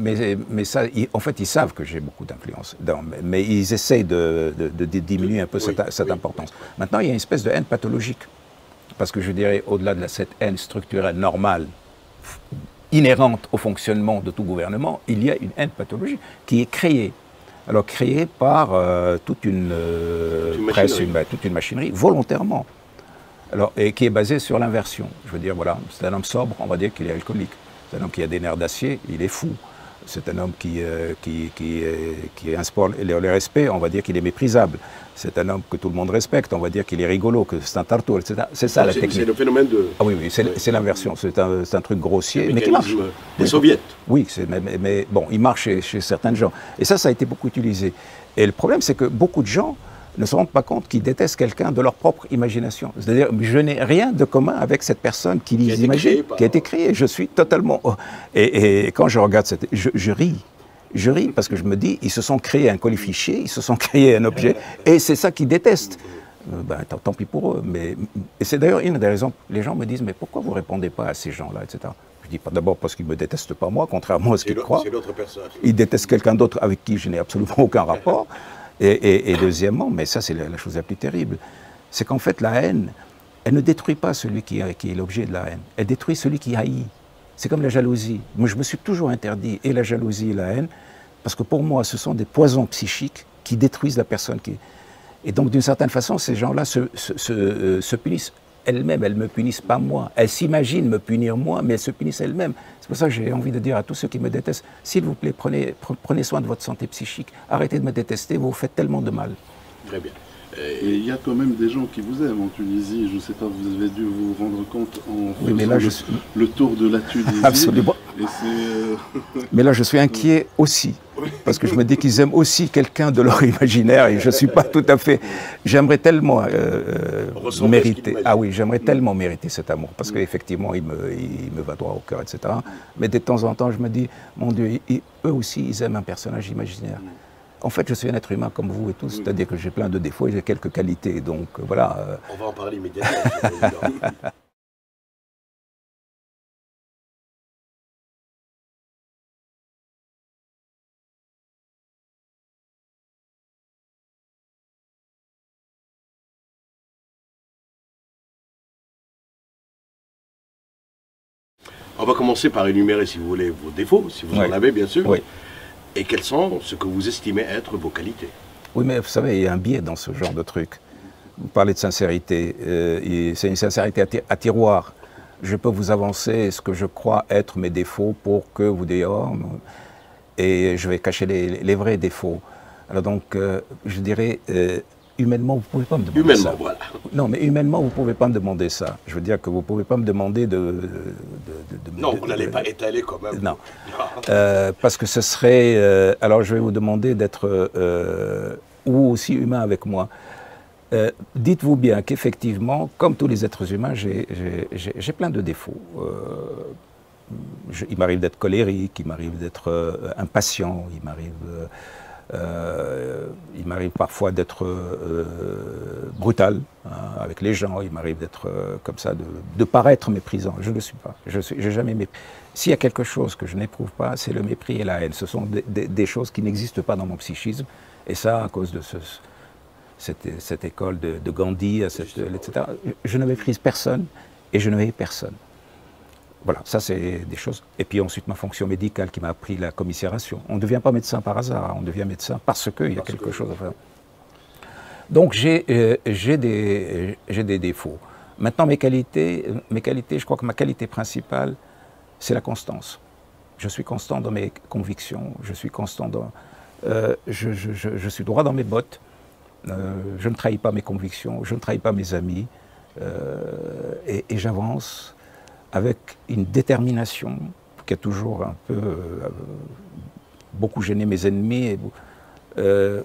ça, en fait, ils savent que j'ai beaucoup d'influence. Mais ils essayent de diminuer un peu cette importance. Maintenant, il y a une espèce de haine pathologique. Parce que je dirais, au-delà de cette haine structurelle normale, inhérente au fonctionnement de tout gouvernement, il y a une haine pathologique qui est créée. Alors créée par toute une machinerie, volontairement. Alors, et qui est basée sur l'inversion. Je veux dire, voilà, c'est un homme sobre, on va dire qu'il est alcoolique. C'est un homme qui a des nerfs d'acier, il est fou. C'est un homme qui inspire le respect, on va dire qu'il est méprisable. C'est un homme que tout le monde respecte, on va dire qu'il est rigolo, que c'est un tartour, etc. C'est ça la technique.
C'est le phénomène de...
Ah oui, c'est l'inversion, c'est un truc grossier, mais qui marche.
Des soviets.
Oui, mais bon, il marche chez certains gens. Et ça a été beaucoup utilisé. Et le problème, c'est que beaucoup de gens ne se rendent pas compte qu'ils détestent quelqu'un de leur propre imagination. C'est-à-dire, je n'ai rien de commun avec cette personne qui a été créée. Je suis totalement... Et quand je regarde je ris. Je ris parce que je me dis, ils se sont créés un colifichier, ils se sont créés un objet, et c'est ça qu'ils détestent. Tant pis pour eux. Et c'est d'ailleurs une des raisons, les gens me disent, mais pourquoi vous ne répondez pas à ces gens-là, etc. Je dis pas d'abord parce qu'ils ne me détestent pas moi, contrairement à ce qu'ils croient.
C'est l'autre personne.
Ils détestent quelqu'un d'autre avec qui je n'ai absolument aucun rapport. Et deuxièmement, mais ça c'est la chose la plus terrible, c'est qu'en fait la haine, elle ne détruit pas celui qui est l'objet de la haine, elle détruit celui qui haït. C'est comme la jalousie. Moi je me suis toujours interdit et la jalousie et la haine, parce que pour moi ce sont des poisons psychiques qui détruisent la personne. Et donc d'une certaine façon, ces gens-là se punissent elles-mêmes, elles ne me punissent pas moi. Elles s'imaginent me punir moi, mais elles se punissent elles-mêmes. C'est pour ça que j'ai envie de dire à tous ceux qui me détestent, s'il vous plaît, prenez soin de votre santé psychique. Arrêtez de me détester, vous faites tellement de mal.
Très bien.
Et il y a quand même des gens qui vous aiment en Tunisie. Je ne sais pas, vous avez dû vous rendre compte en faisant le tour de la Tunisie.
Absolument. Mais là, je suis inquiet aussi. Parce que je me dis qu'ils aiment aussi quelqu'un de leur imaginaire et je ne suis pas tout à fait... J'aimerais tellement mériter... Ah oui, j'aimerais tellement mériter cet amour parce qu'effectivement, il me va droit au cœur, etc. Mais de temps en temps, je me dis, mon Dieu, eux aussi, ils aiment un personnage imaginaire. En fait, je suis un être humain comme vous et tous, c'est-à-dire que j'ai plein de défauts et j'ai quelques qualités, donc voilà.
On va en parler immédiatement. On va commencer par énumérer, si vous voulez, vos défauts, si vous en avez, bien sûr.
Oui.
Et quels sont ce que vous estimez être vos qualités?
Oui, mais vous savez, il y a un biais dans ce genre de truc. Vous parlez de sincérité. C'est une sincérité à tiroir. Je peux vous avancer ce que je crois être mes défauts pour que vous disiez, oh, et je vais cacher les vrais défauts. Alors donc, je dirais, humainement, vous ne pouvez pas me demander
Humainement,
ça.
voilà.
Non, mais humainement, vous ne pouvez pas me demander ça. Je veux dire que vous ne pouvez pas me demander
Non, vous n'allez pas étaler quand même.
Non. Parce que ce serait... alors, je vais vous demander d'être ou aussi humain avec moi. Dites-vous bien qu'effectivement, comme tous les êtres humains, j'ai plein de défauts. Il m'arrive d'être colérique, il m'arrive d'être impatient, il m'arrive parfois d'être brutal avec les gens, il m'arrive d'être comme ça, de paraître méprisant. Je ne le suis pas. J'ai jamais mépris. S'il y a quelque chose que je n'éprouve pas, c'est le mépris et la haine. Ce sont des choses qui n'existent pas dans mon psychisme, et ça à cause de cette école de Gandhi, etc. Je ne méprise personne et je ne hais personne. Voilà, ça c'est des choses. Et puis ensuite ma fonction médicale qui m'a appris la commisération. On ne devient pas médecin par hasard, on devient médecin parce qu'il y a quelque chose à faire. Donc j'ai des défauts. Maintenant mes qualités, je crois que ma qualité principale, c'est la constance. Je suis constant dans mes convictions, je suis constant dans... je suis droit dans mes bottes, je ne trahis pas mes convictions, je ne trahis pas mes amis, et j'avance avec une détermination qui a toujours un peu beaucoup gêné mes ennemis. Il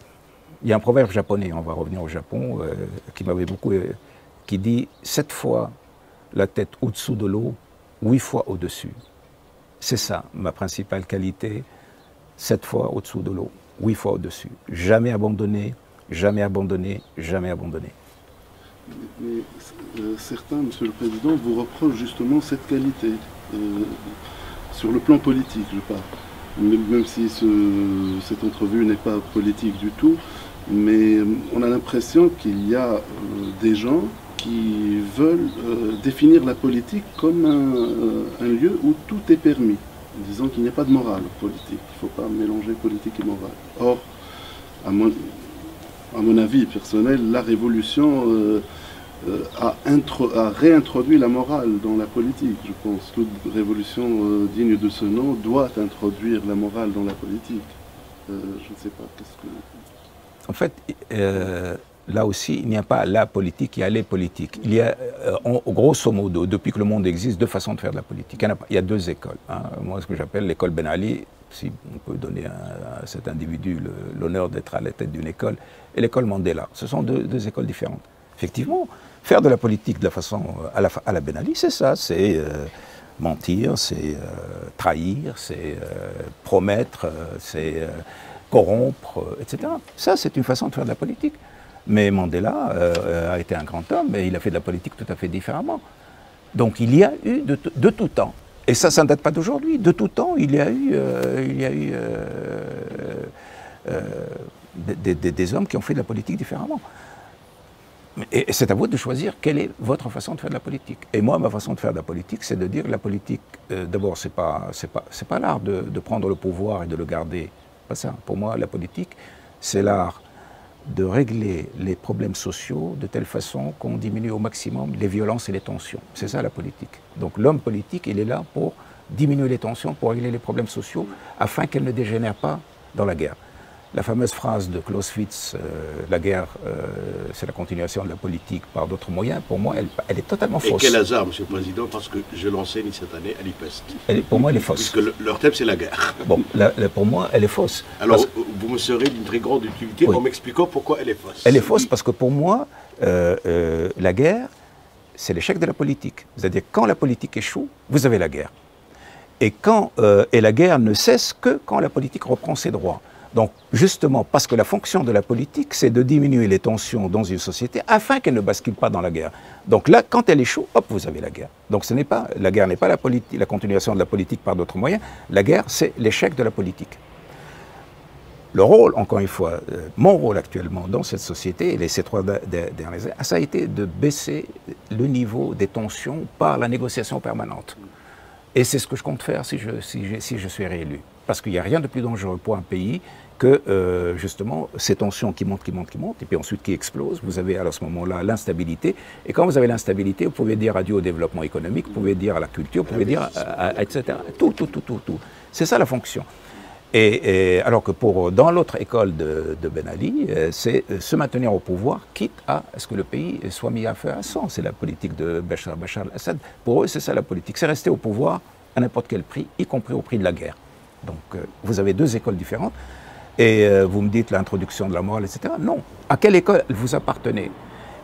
y a un proverbe japonais, on va revenir au Japon, qui m'avait beaucoup... qui dit « 7 fois la tête au-dessous de l'eau, 8 fois au-dessus ». C'est ça, ma principale qualité, 7 fois au-dessous de l'eau, 8 fois au-dessus. Jamais abandonné, jamais abandonné, jamais abandonné.
Mais certains, Monsieur le Président, vous reprochent justement cette qualité, sur le plan politique, je parle. Même si cette entrevue n'est pas politique du tout, mais on a l'impression qu'il y a des gens qui veulent définir la politique comme un lieu où tout est permis, en disant qu'il n'y a pas de morale politique, il ne faut pas mélanger politique et morale. Or, à mon avis personnel, la révolution a réintroduit la morale dans la politique. Je pense que toute révolution digne de ce nom doit introduire la morale dans la politique. Je ne sais pas, qu'est-ce que...
En fait, là aussi, il n'y a pas la politique, il y a les politiques. Il y a, grosso modo, depuis que le monde existe, deux façons de faire de la politique. Il y a deux écoles. Hein. Moi, ce que j'appelle l'école Ben Ali, si on peut donner à cet individu l'honneur d'être à la tête d'une école, et l'école Mandela. Ce sont deux écoles différentes. Effectivement, faire de la politique de la façon à la Ben Ali, c'est ça, c'est mentir, c'est trahir, c'est promettre, c'est corrompre, etc. Ça, c'est une façon de faire de la politique. Mais Mandela a été un grand homme, et il a fait de la politique tout à fait différemment. Donc il y a eu de tout temps, et ça ne date pas d'aujourd'hui, de tout temps, il y a eu des hommes qui ont fait de la politique différemment. Et c'est à vous de choisir quelle est votre façon de faire de la politique. Et moi, ma façon de faire de la politique, c'est de dire que la politique, d'abord, c'est pas l'art de prendre le pouvoir et de le garder. Pas ça. Pour moi, la politique, c'est l'art de régler les problèmes sociaux de telle façon qu'on diminue au maximum les violences et les tensions. C'est ça la politique. Donc l'homme politique, il est là pour diminuer les tensions, pour régler les problèmes sociaux, afin qu'elles ne dégénèrent pas dans la guerre. La fameuse phrase de Clausewitz, la guerre, c'est la continuation de la politique par d'autres moyens, pour moi, elle est totalement fausse.
Et quel hasard, Monsieur le Président, parce que je l'enseigne cette année à l'IPEST.
Pour moi, elle est fausse.
Puisque leur thème, c'est la guerre.
Bon, pour moi, elle est fausse.
Alors, vous me serez d'une très grande utilité en m'expliquant pourquoi elle est fausse.
Elle est fausse parce que pour moi, la guerre, c'est l'échec de la politique. C'est-à-dire, quand la politique échoue, vous avez la guerre. Et la guerre ne cesse que quand la politique reprend ses droits. Donc, justement, parce que la fonction de la politique, c'est de diminuer les tensions dans une société afin qu'elle ne bascule pas dans la guerre. Donc là, quand elle échoue, hop, vous avez la guerre. Donc la guerre n'est pas la continuation de la politique par d'autres moyens. La guerre, c'est l'échec de la politique. Le rôle, encore une fois, mon rôle actuellement dans cette société, et ces 3 dernières années, ça a été de baisser le niveau des tensions par la négociation permanente. Et c'est ce que je compte faire si je suis réélu. Parce qu'il n'y a rien de plus dangereux pour un pays que, justement, ces tensions qui montent, et puis ensuite qui explosent. Vous avez à ce moment-là l'instabilité. Et quand vous avez l'instabilité, vous pouvez dire adieu au développement économique, vous pouvez dire à la culture, vous pouvez dire, etc. Tout. C'est ça la fonction. Alors que dans l'autre école de Ben Ali, c'est se maintenir au pouvoir, quitte à ce que le pays soit mis à feu à sang. C'est la politique de Bachar al-Assad. Pour eux, c'est ça la politique. C'est rester au pouvoir à n'importe quel prix, y compris au prix de la guerre. Donc vous avez deux écoles différentes. Et vous me dites l'introduction de la morale, etc. Non. À quelle école vous appartenez?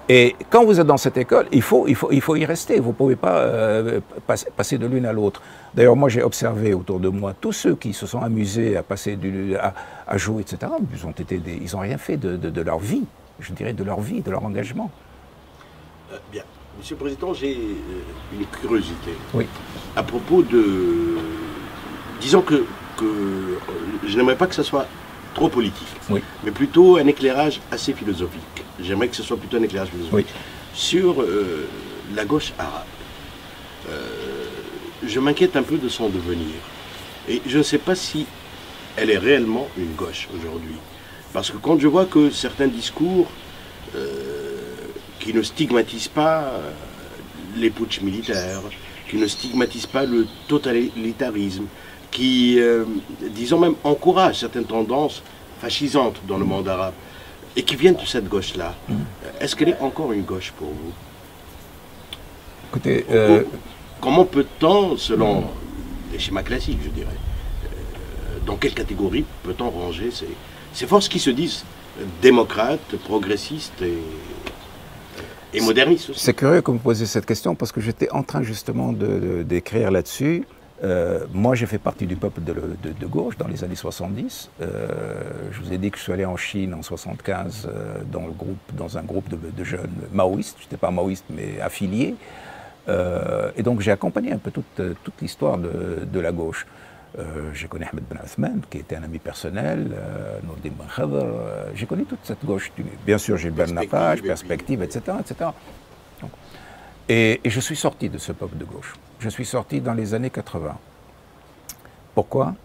Et quand vous êtes dans cette école, il faut y rester. Vous ne pouvez pas passer de l'une à l'autre. D'ailleurs, moi, j'ai observé autour de moi tous ceux qui se sont amusés à passer à jouer, etc. Ils n'ont rien fait de leur vie, je dirais, de leur vie, de leur engagement.
Bien. Monsieur le Président, j'ai une curiosité.
Oui.
À propos de... Disons que je n'aimerais pas que ce soit trop politique,
oui,
mais plutôt un éclairage assez philosophique. J'aimerais que ce soit plutôt un éclairage philosophique.
Oui.
Sur la gauche arabe. Je m'inquiète un peu de son devenir. Et je ne sais pas si elle est réellement une gauche aujourd'hui. Parce que quand je vois que certains discours qui ne stigmatisent pas les putschs militaires, qui ne stigmatisent pas le totalitarisme, qui, disons même, encouragent certaines tendances fascisantes dans le monde arabe, et qui viennent de cette gauche-là, est-ce qu'elle est encore une gauche pour vous?
Écoutez,
comment peut-on, selon les schémas classiques, je dirais, dans quelle catégorie peut-on ranger ces forces qui se disent démocrates, progressistes et modernistes aussi?
C'est curieux que vous posiez cette question parce que j'étais en train justement d'écrire là-dessus. Moi, j'ai fait partie du peuple de gauche dans les années 70. Je vous ai dit que je suis allé en Chine en 1975 dans un groupe de jeunes maoïstes. Je n'étais pas maoïste, mais affilié. Et donc, j'ai accompagné un peu toute l'histoire de la gauche. J'ai connu Ahmed Ben Othman, qui était un ami personnel, Nourdin Ben Khadr. J'ai connu toute cette gauche. Bien sûr, Gilbert Napage, Perspective, etc. etc. Et je suis sorti de ce peuple de gauche. Je suis sorti dans les années 80. Pourquoi?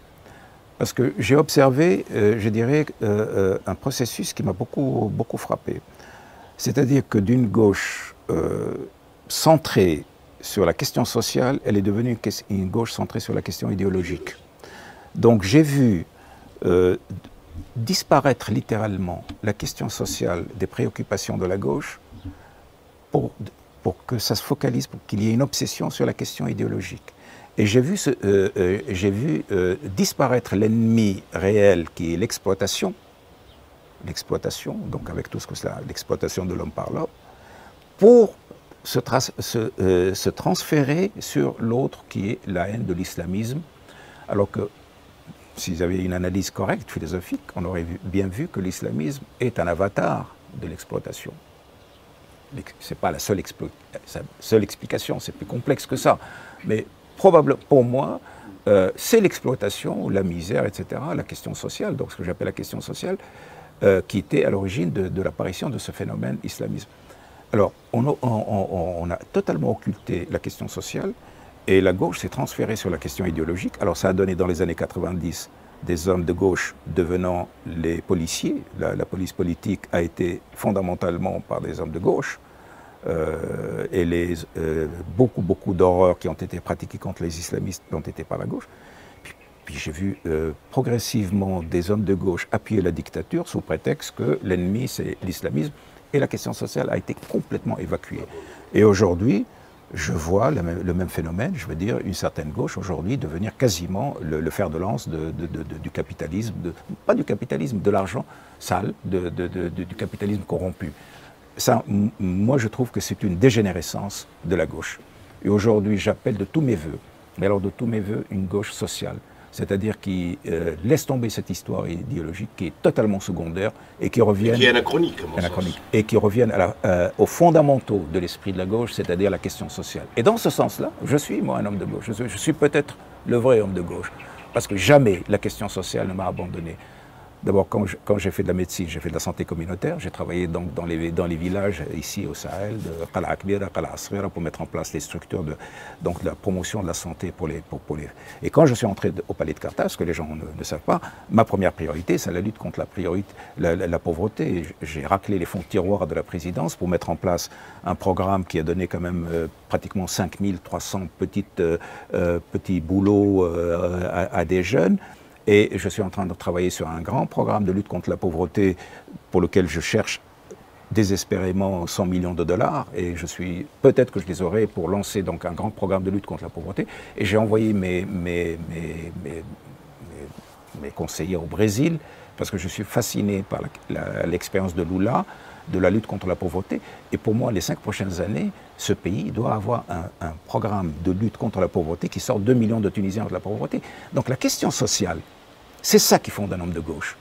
Parce que j'ai observé, je dirais, un processus qui m'a beaucoup frappé. C'est-à-dire que d'une gauche centrée sur la question sociale, elle est devenue une gauche centrée sur la question idéologique. Donc j'ai vu disparaître littéralement la question sociale des préoccupations de la gauche pour que ça se focalise, pour qu'il y ait une obsession sur la question idéologique. Et j'ai vu, disparaître l'ennemi réel qui est l'exploitation, donc avec tout ce que c'est l'exploitation de l'homme par l'homme, pour se transférer sur l'autre qui est la haine de l'islamisme, alors que s'ils avaient une analyse correcte, philosophique, on aurait bien vu que l'islamisme est un avatar de l'exploitation. Ce n'est pas la seule explication, c'est plus complexe que ça. Mais probablement, pour moi, c'est l'exploitation, la misère, etc., la question sociale, donc ce que j'appelle la question sociale, qui était à l'origine de l'apparition de ce phénomène islamisme. Alors, on a totalement occulté la question sociale, et la gauche s'est transférée sur la question idéologique. Alors, ça a donné dans les années 90 des hommes de gauche devenant les policiers. La police politique a été fondamentalement par des hommes de gauche. Et beaucoup d'horreurs qui ont été pratiquées contre les islamistes ont été par la gauche. Puis j'ai vu progressivement des hommes de gauche appuyer la dictature sous prétexte que l'ennemi c'est l'islamisme. Et la question sociale a été complètement évacuée. Et aujourd'hui, je vois le même phénomène, je veux dire, une certaine gauche aujourd'hui devenir quasiment le fer de lance du capitalisme, pas du capitalisme, de l'argent sale, du capitalisme corrompu. Ça, moi, je trouve que c'est une dégénérescence de la gauche. Et aujourd'hui, j'appelle de tous mes voeux, mais alors de tous mes voeux, une gauche sociale. C'est-à-dire qui laisse tomber cette histoire idéologique qui est totalement secondaire et qui revienne...
Et qui est anachronique, à mon sens.
Et qui revienne aux fondamentaux de l'esprit de la gauche, c'est-à-dire la question sociale. Et dans ce sens-là, je suis, moi, un homme de gauche. Je suis peut-être le vrai homme de gauche. Parce que jamais la question sociale ne m'a abandonné. D'abord, quand j'ai fait de la médecine, j'ai fait de la santé communautaire. J'ai travaillé donc dans les villages ici au Sahel, de Qala Kbira, Qala Asghira, pour mettre en place les structures de la promotion de la santé pour les. Et quand je suis entré au palais de Carthage, ce que les gens ne savent pas, ma première priorité, c'est la lutte contre la pauvreté. J'ai raclé les fonds de tiroir de la présidence pour mettre en place un programme qui a donné quand même pratiquement 5300 petits boulots à des jeunes. Et je suis en train de travailler sur un grand programme de lutte contre la pauvreté pour lequel je cherche désespérément 100 millions de dollars. Et peut-être que je les aurai pour lancer donc un grand programme de lutte contre la pauvreté. Et j'ai envoyé mes conseillers au Brésil parce que je suis fasciné par l'expérience de Lula, de la lutte contre la pauvreté. Et pour moi, les 5 prochaines années, ce pays doit avoir un programme de lutte contre la pauvreté qui sort 2 millions de Tunisiens de la pauvreté. Donc la question sociale, c'est ça qui fonde un homme de gauche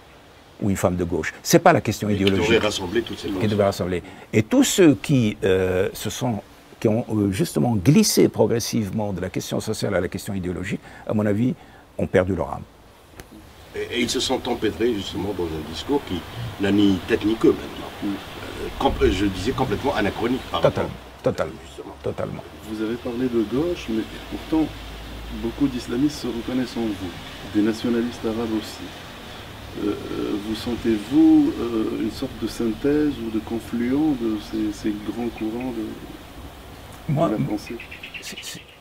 ou une femme de gauche. Ce n'est pas la question idéologique.
Qui devrait rassembler toutes ces
qui devrait rassembler. Et tous ceux qui ont justement glissé progressivement de la question sociale à la question idéologique, à mon avis, ont perdu leur âme.
Et ils se sont empêtrés justement dans un discours qui n'a ni tête ni queue maintenant. Je disais complètement anachronique par rapport.
Totalement.
Vous avez parlé de gauche, mais pourtant, beaucoup d'islamistes se reconnaissent en vous, des nationalistes arabes aussi. Vous sentez-vous une sorte de synthèse ou de confluent de ces grands courants de la pensée?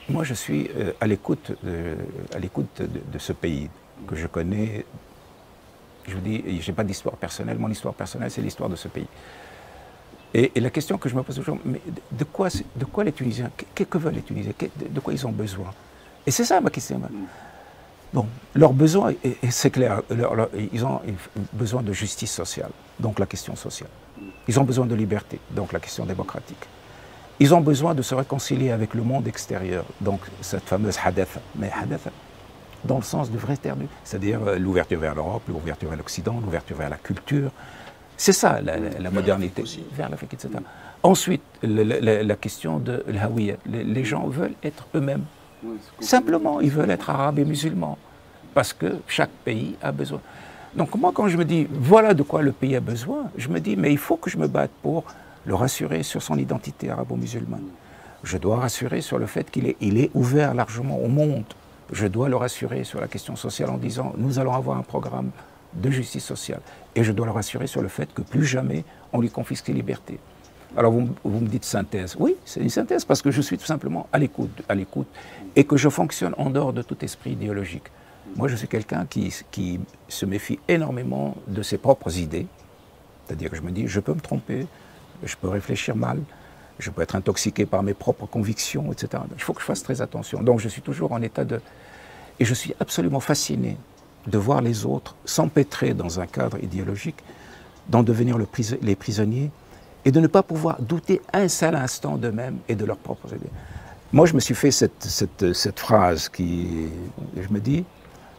Moi, je suis à l'écoute de ce pays que je connais. Je vous dis, je n'ai pas d'histoire personnelle. Mon histoire personnelle, c'est l'histoire de ce pays. Et la question que je me pose toujours, mais de quoi les Tunisiens, que veulent les Tunisiens, de quoi ils ont besoin? Et c'est ça ma question. Bon, leurs besoins, c'est clair, ils ont besoin de justice sociale, donc la question sociale. Ils ont besoin de liberté, donc la question démocratique. Ils ont besoin de se réconcilier avec le monde extérieur, donc cette fameuse hadatha. Mais hadatha, dans le sens du vrai terme, c'est-à-dire l'ouverture vers l'Europe, l'ouverture vers l'Occident, l'ouverture vers la culture. C'est ça la modernité, vers l'Afrique, etc. Ensuite, la question de l'hawiya. Les gens veulent être eux-mêmes. Simplement, ils veulent être arabes et musulmans. Parce que chaque pays a besoin. Donc moi, quand je me dis, voilà de quoi le pays a besoin, je me dis, mais il faut que je me batte pour le rassurer sur son identité arabo-musulmane. Je dois rassurer sur le fait qu'il est ouvert largement au monde. Je dois le rassurer sur la question sociale en disant, nous allons avoir un programme de justice sociale. Et je dois le rassurer sur le fait que plus jamais on lui confisque ses libertés. Alors vous me dites synthèse. Oui, c'est une synthèse parce que je suis tout simplement à l'écoute et que je fonctionne en dehors de tout esprit idéologique. Moi, je suis quelqu'un qui se méfie énormément de ses propres idées. C'est-à-dire que je me dis, je peux me tromper, je peux réfléchir mal, je peux être intoxiqué par mes propres convictions, etc. Il faut que je fasse très attention. Donc je suis toujours en état de... Et je suis absolument fasciné de voir les autres s'empêtrer dans un cadre idéologique, d'en devenir les prisonniers, et de ne pas pouvoir douter un seul instant d'eux-mêmes et de leurs propres idées. Moi, je me suis fait cette phrase qui... Je me dis,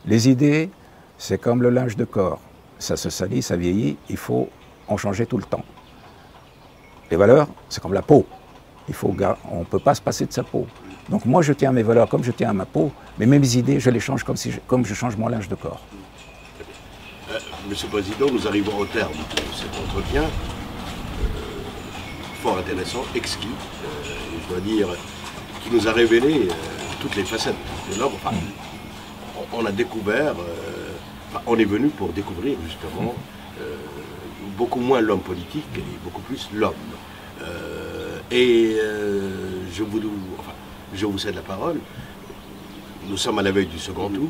les idées, c'est comme le linge de corps. Ça se salit, ça vieillit, il faut en changer tout le temps. Les valeurs, c'est comme la peau. On ne peut pas se passer de sa peau. Donc moi, je tiens à mes valeurs comme je tiens à ma peau, mais mes idées, je les change comme je change mon linge de corps.
Monsieur le Président, nous arrivons au terme de cet entretien. Fort intéressant, exquis, je dois dire, qui nous a révélé toutes les facettes de l'homme. Enfin, on a découvert, on est venu pour découvrir justement beaucoup moins l'homme politique et beaucoup plus l'homme. Je vous cède la parole. Nous sommes à la veille du second tour,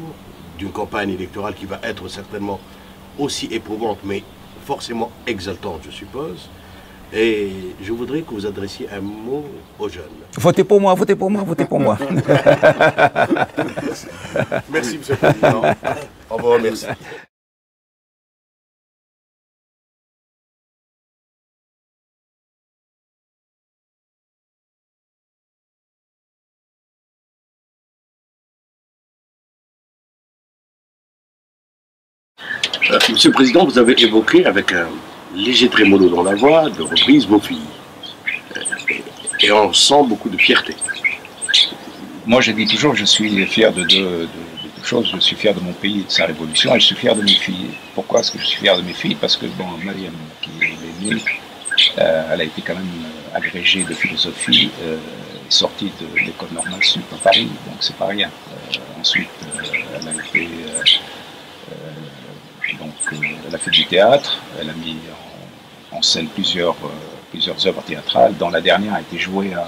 d'une campagne électorale qui va être certainement aussi éprouvante, mais forcément exaltante, je suppose. Et je voudrais que vous adressiez un mot aux jeunes.
Votez pour moi, votez pour moi, votez pour moi.
Merci, Monsieur le Président. Au revoir, merci. Monsieur le Président, vous avez évoqué avec un léger trémolo dans la voix, de reprise, vos filles. Et on sent beaucoup de fierté.
Moi, je dis toujours que je suis fier de deux choses. Je suis fier de mon pays et de sa révolution, et je suis fier de mes filles. Pourquoi est-ce que je suis fier de mes filles? Parce que, bon, Mariam, qui est née, elle a été quand même agrégée de philosophie, sortie de l'école normale sup à Paris, donc c'est pas rien. Ensuite, elle a été... elle a fait du théâtre, elle a mis en scène plusieurs œuvres théâtrales, dont la dernière a été jouée à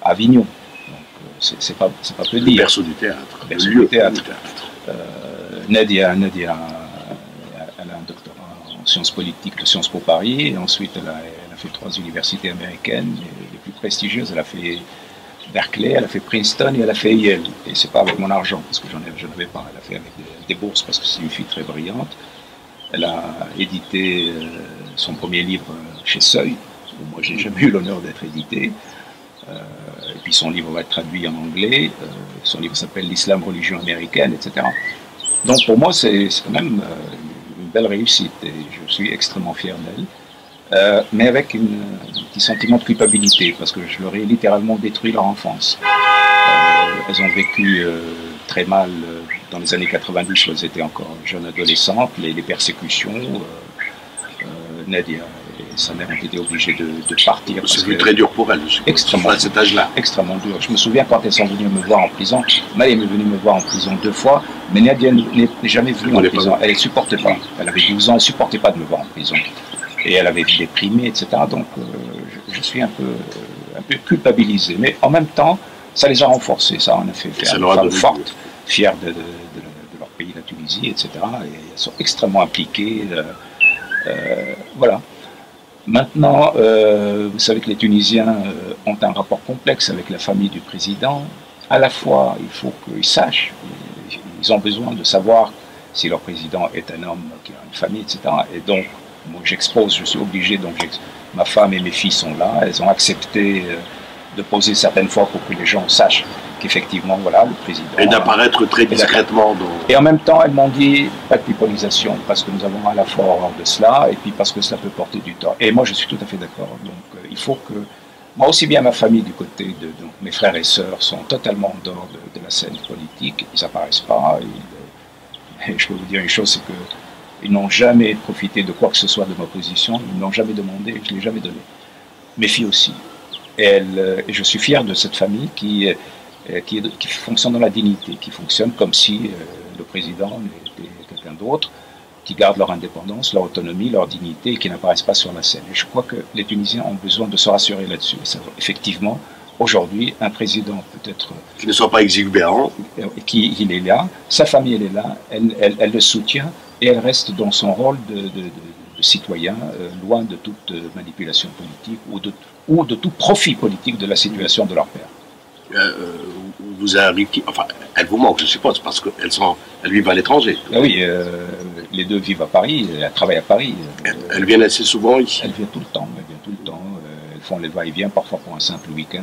Avignon. Donc c'est pas peu dire.
Le berceau du théâtre.
Le berceau du théâtre. Nadia, elle a un doctorat en sciences politiques de Sciences Po Paris, et ensuite elle a fait 3 universités américaines, les plus prestigieuses. Elle a fait Berkeley, elle a fait Princeton et elle a fait Yale. Et c'est pas avec mon argent, parce que je n'en avais pas. Elle a fait avec des bourses, parce que c'est une fille très brillante. Elle a édité son premier livre chez Seuil, où moi j'ai jamais eu l'honneur d'être édité. Et puis son livre va être traduit en anglais. Son livre s'appelle L'Islam, religion américaine, etc. Donc pour moi c'est quand même une belle réussite et je suis extrêmement fier d'elle. Mais avec un petit sentiment de culpabilité, parce que je leur ai littéralement détruit leur enfance. Elles ont vécu très mal dans les années 90, elles étaient encore jeunes adolescentes, les persécutions. Nadia et sa mère ont été obligées de partir.
C'est venu très dur pour elles, extrêmement, à cet âge-là.
Extrêmement dur. Je me souviens quand elles sont venues me voir en prison, Maïm est venue me voir en prison 2 fois, mais Nadia n'est jamais venue en prison. Elle ne supportait pas. Elle avait 12 ans, elle ne supportait pas de me voir en prison. Et elle avait déprimé, etc. Donc je suis un peu culpabilisé. Mais en même temps, ça les a renforcés, ça en a fait faire des femmes fortes, fières de leur pays, la Tunisie, etc. Et elles sont extrêmement impliquées. Voilà. Maintenant, vous savez que les Tunisiens ont un rapport complexe avec la famille du président. À la fois, il faut qu'ils sachent, ils ont besoin de savoir si leur président est un homme qui a une famille, etc. Et donc, moi j'expose, je suis obligé, donc ma femme et mes filles sont là, elles ont accepté de poser certaines fois pour que les gens sachent qu'effectivement, voilà, le président...
Et d'apparaître très discrètement.
Et en même temps, elles m'ont dit, pas de pipolisation, parce que nous avons à la fois horreur de cela, et puis parce que cela peut porter du tort. Et moi, je suis tout à fait d'accord. Donc, il faut que... Moi, aussi bien ma famille du côté de... Donc, mes frères et sœurs sont totalement en dehors de la scène politique, ils n'apparaissent pas. Et je peux vous dire une chose, c'est que ils n'ont jamais profité de quoi que ce soit de ma position, ils ne l'ont jamais demandé, je ne l'ai jamais donné. Mes filles aussi. Et je suis fier de cette famille qui fonctionne dans la dignité, qui fonctionne comme si le président était quelqu'un d'autre, qui garde leur indépendance, leur autonomie, leur dignité et qui n'apparaissent pas sur la scène. Et je crois que les Tunisiens ont besoin de se rassurer là-dessus. Effectivement, aujourd'hui, un président peut-être...
Qui ne soit pas exubérant.
Il est là, sa famille elle est là, elle le soutient et elle reste dans son rôle de citoyen, loin de toute manipulation politique ou de tout profit politique de la situation de leur père.
Vous arrivez, enfin, elle vous manque, je suppose, parce qu'elles vivent à l'étranger.
Ah oui, les deux vivent à Paris, elles travaillent à Paris.
Elles viennent assez souvent ici.
Elles viennent tout le temps, elles font les va-et-vient, parfois pour un simple week-end,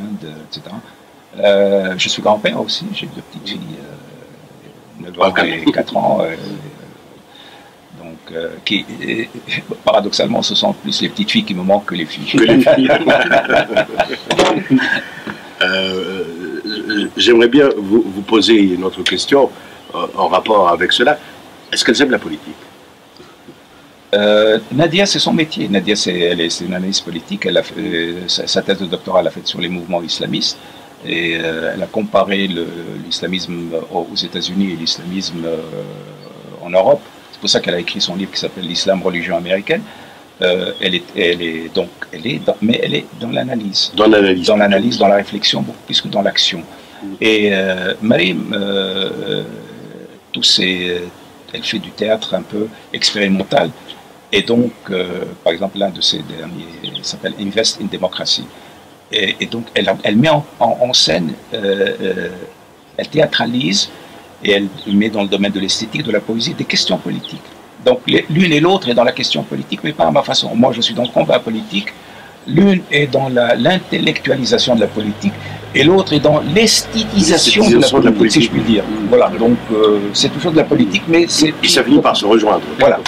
etc. Je suis grand-père aussi, j'ai 2 petites filles, 9 ans et 4 ans. Donc, paradoxalement, ce sont plus les petites filles qui me manquent que les filles.
J'aimerais bien vous poser une autre question en rapport avec cela. Est-ce qu'elles aiment la politique?
Nadia, c'est son métier. Nadia, c'est une analyste politique. Elle a fait, sa thèse de doctorat, elle a fait sur les mouvements islamistes. Et elle a comparé l'islamisme aux États-Unis et l'islamisme en Europe. C'est pour ça qu'elle a écrit son livre qui s'appelle L'Islam, religion américaine. Mais elle est dans l'analyse. Dans l'analyse, dans la réflexion, beaucoup plus que dans l'action. Et Maïm, elle fait du théâtre un peu expérimental. Et donc, par exemple, l'un de ses derniers s'appelle Invest in Democracy. Et donc, elle met en scène, elle théâtralise et elle met dans le domaine de l'esthétique, de la poésie, des questions politiques. Donc, l'une et l'autre est dans la question politique, mais pas à ma façon. Moi, je suis dans le combat politique. L'une est dans l'intellectualisation de la politique et l'autre est dans l'esthétisation de la politique, si je puis dire. Voilà, donc c'est toujours de la politique, mais c'est...
Et ça finit par se rejoindre.
Voilà.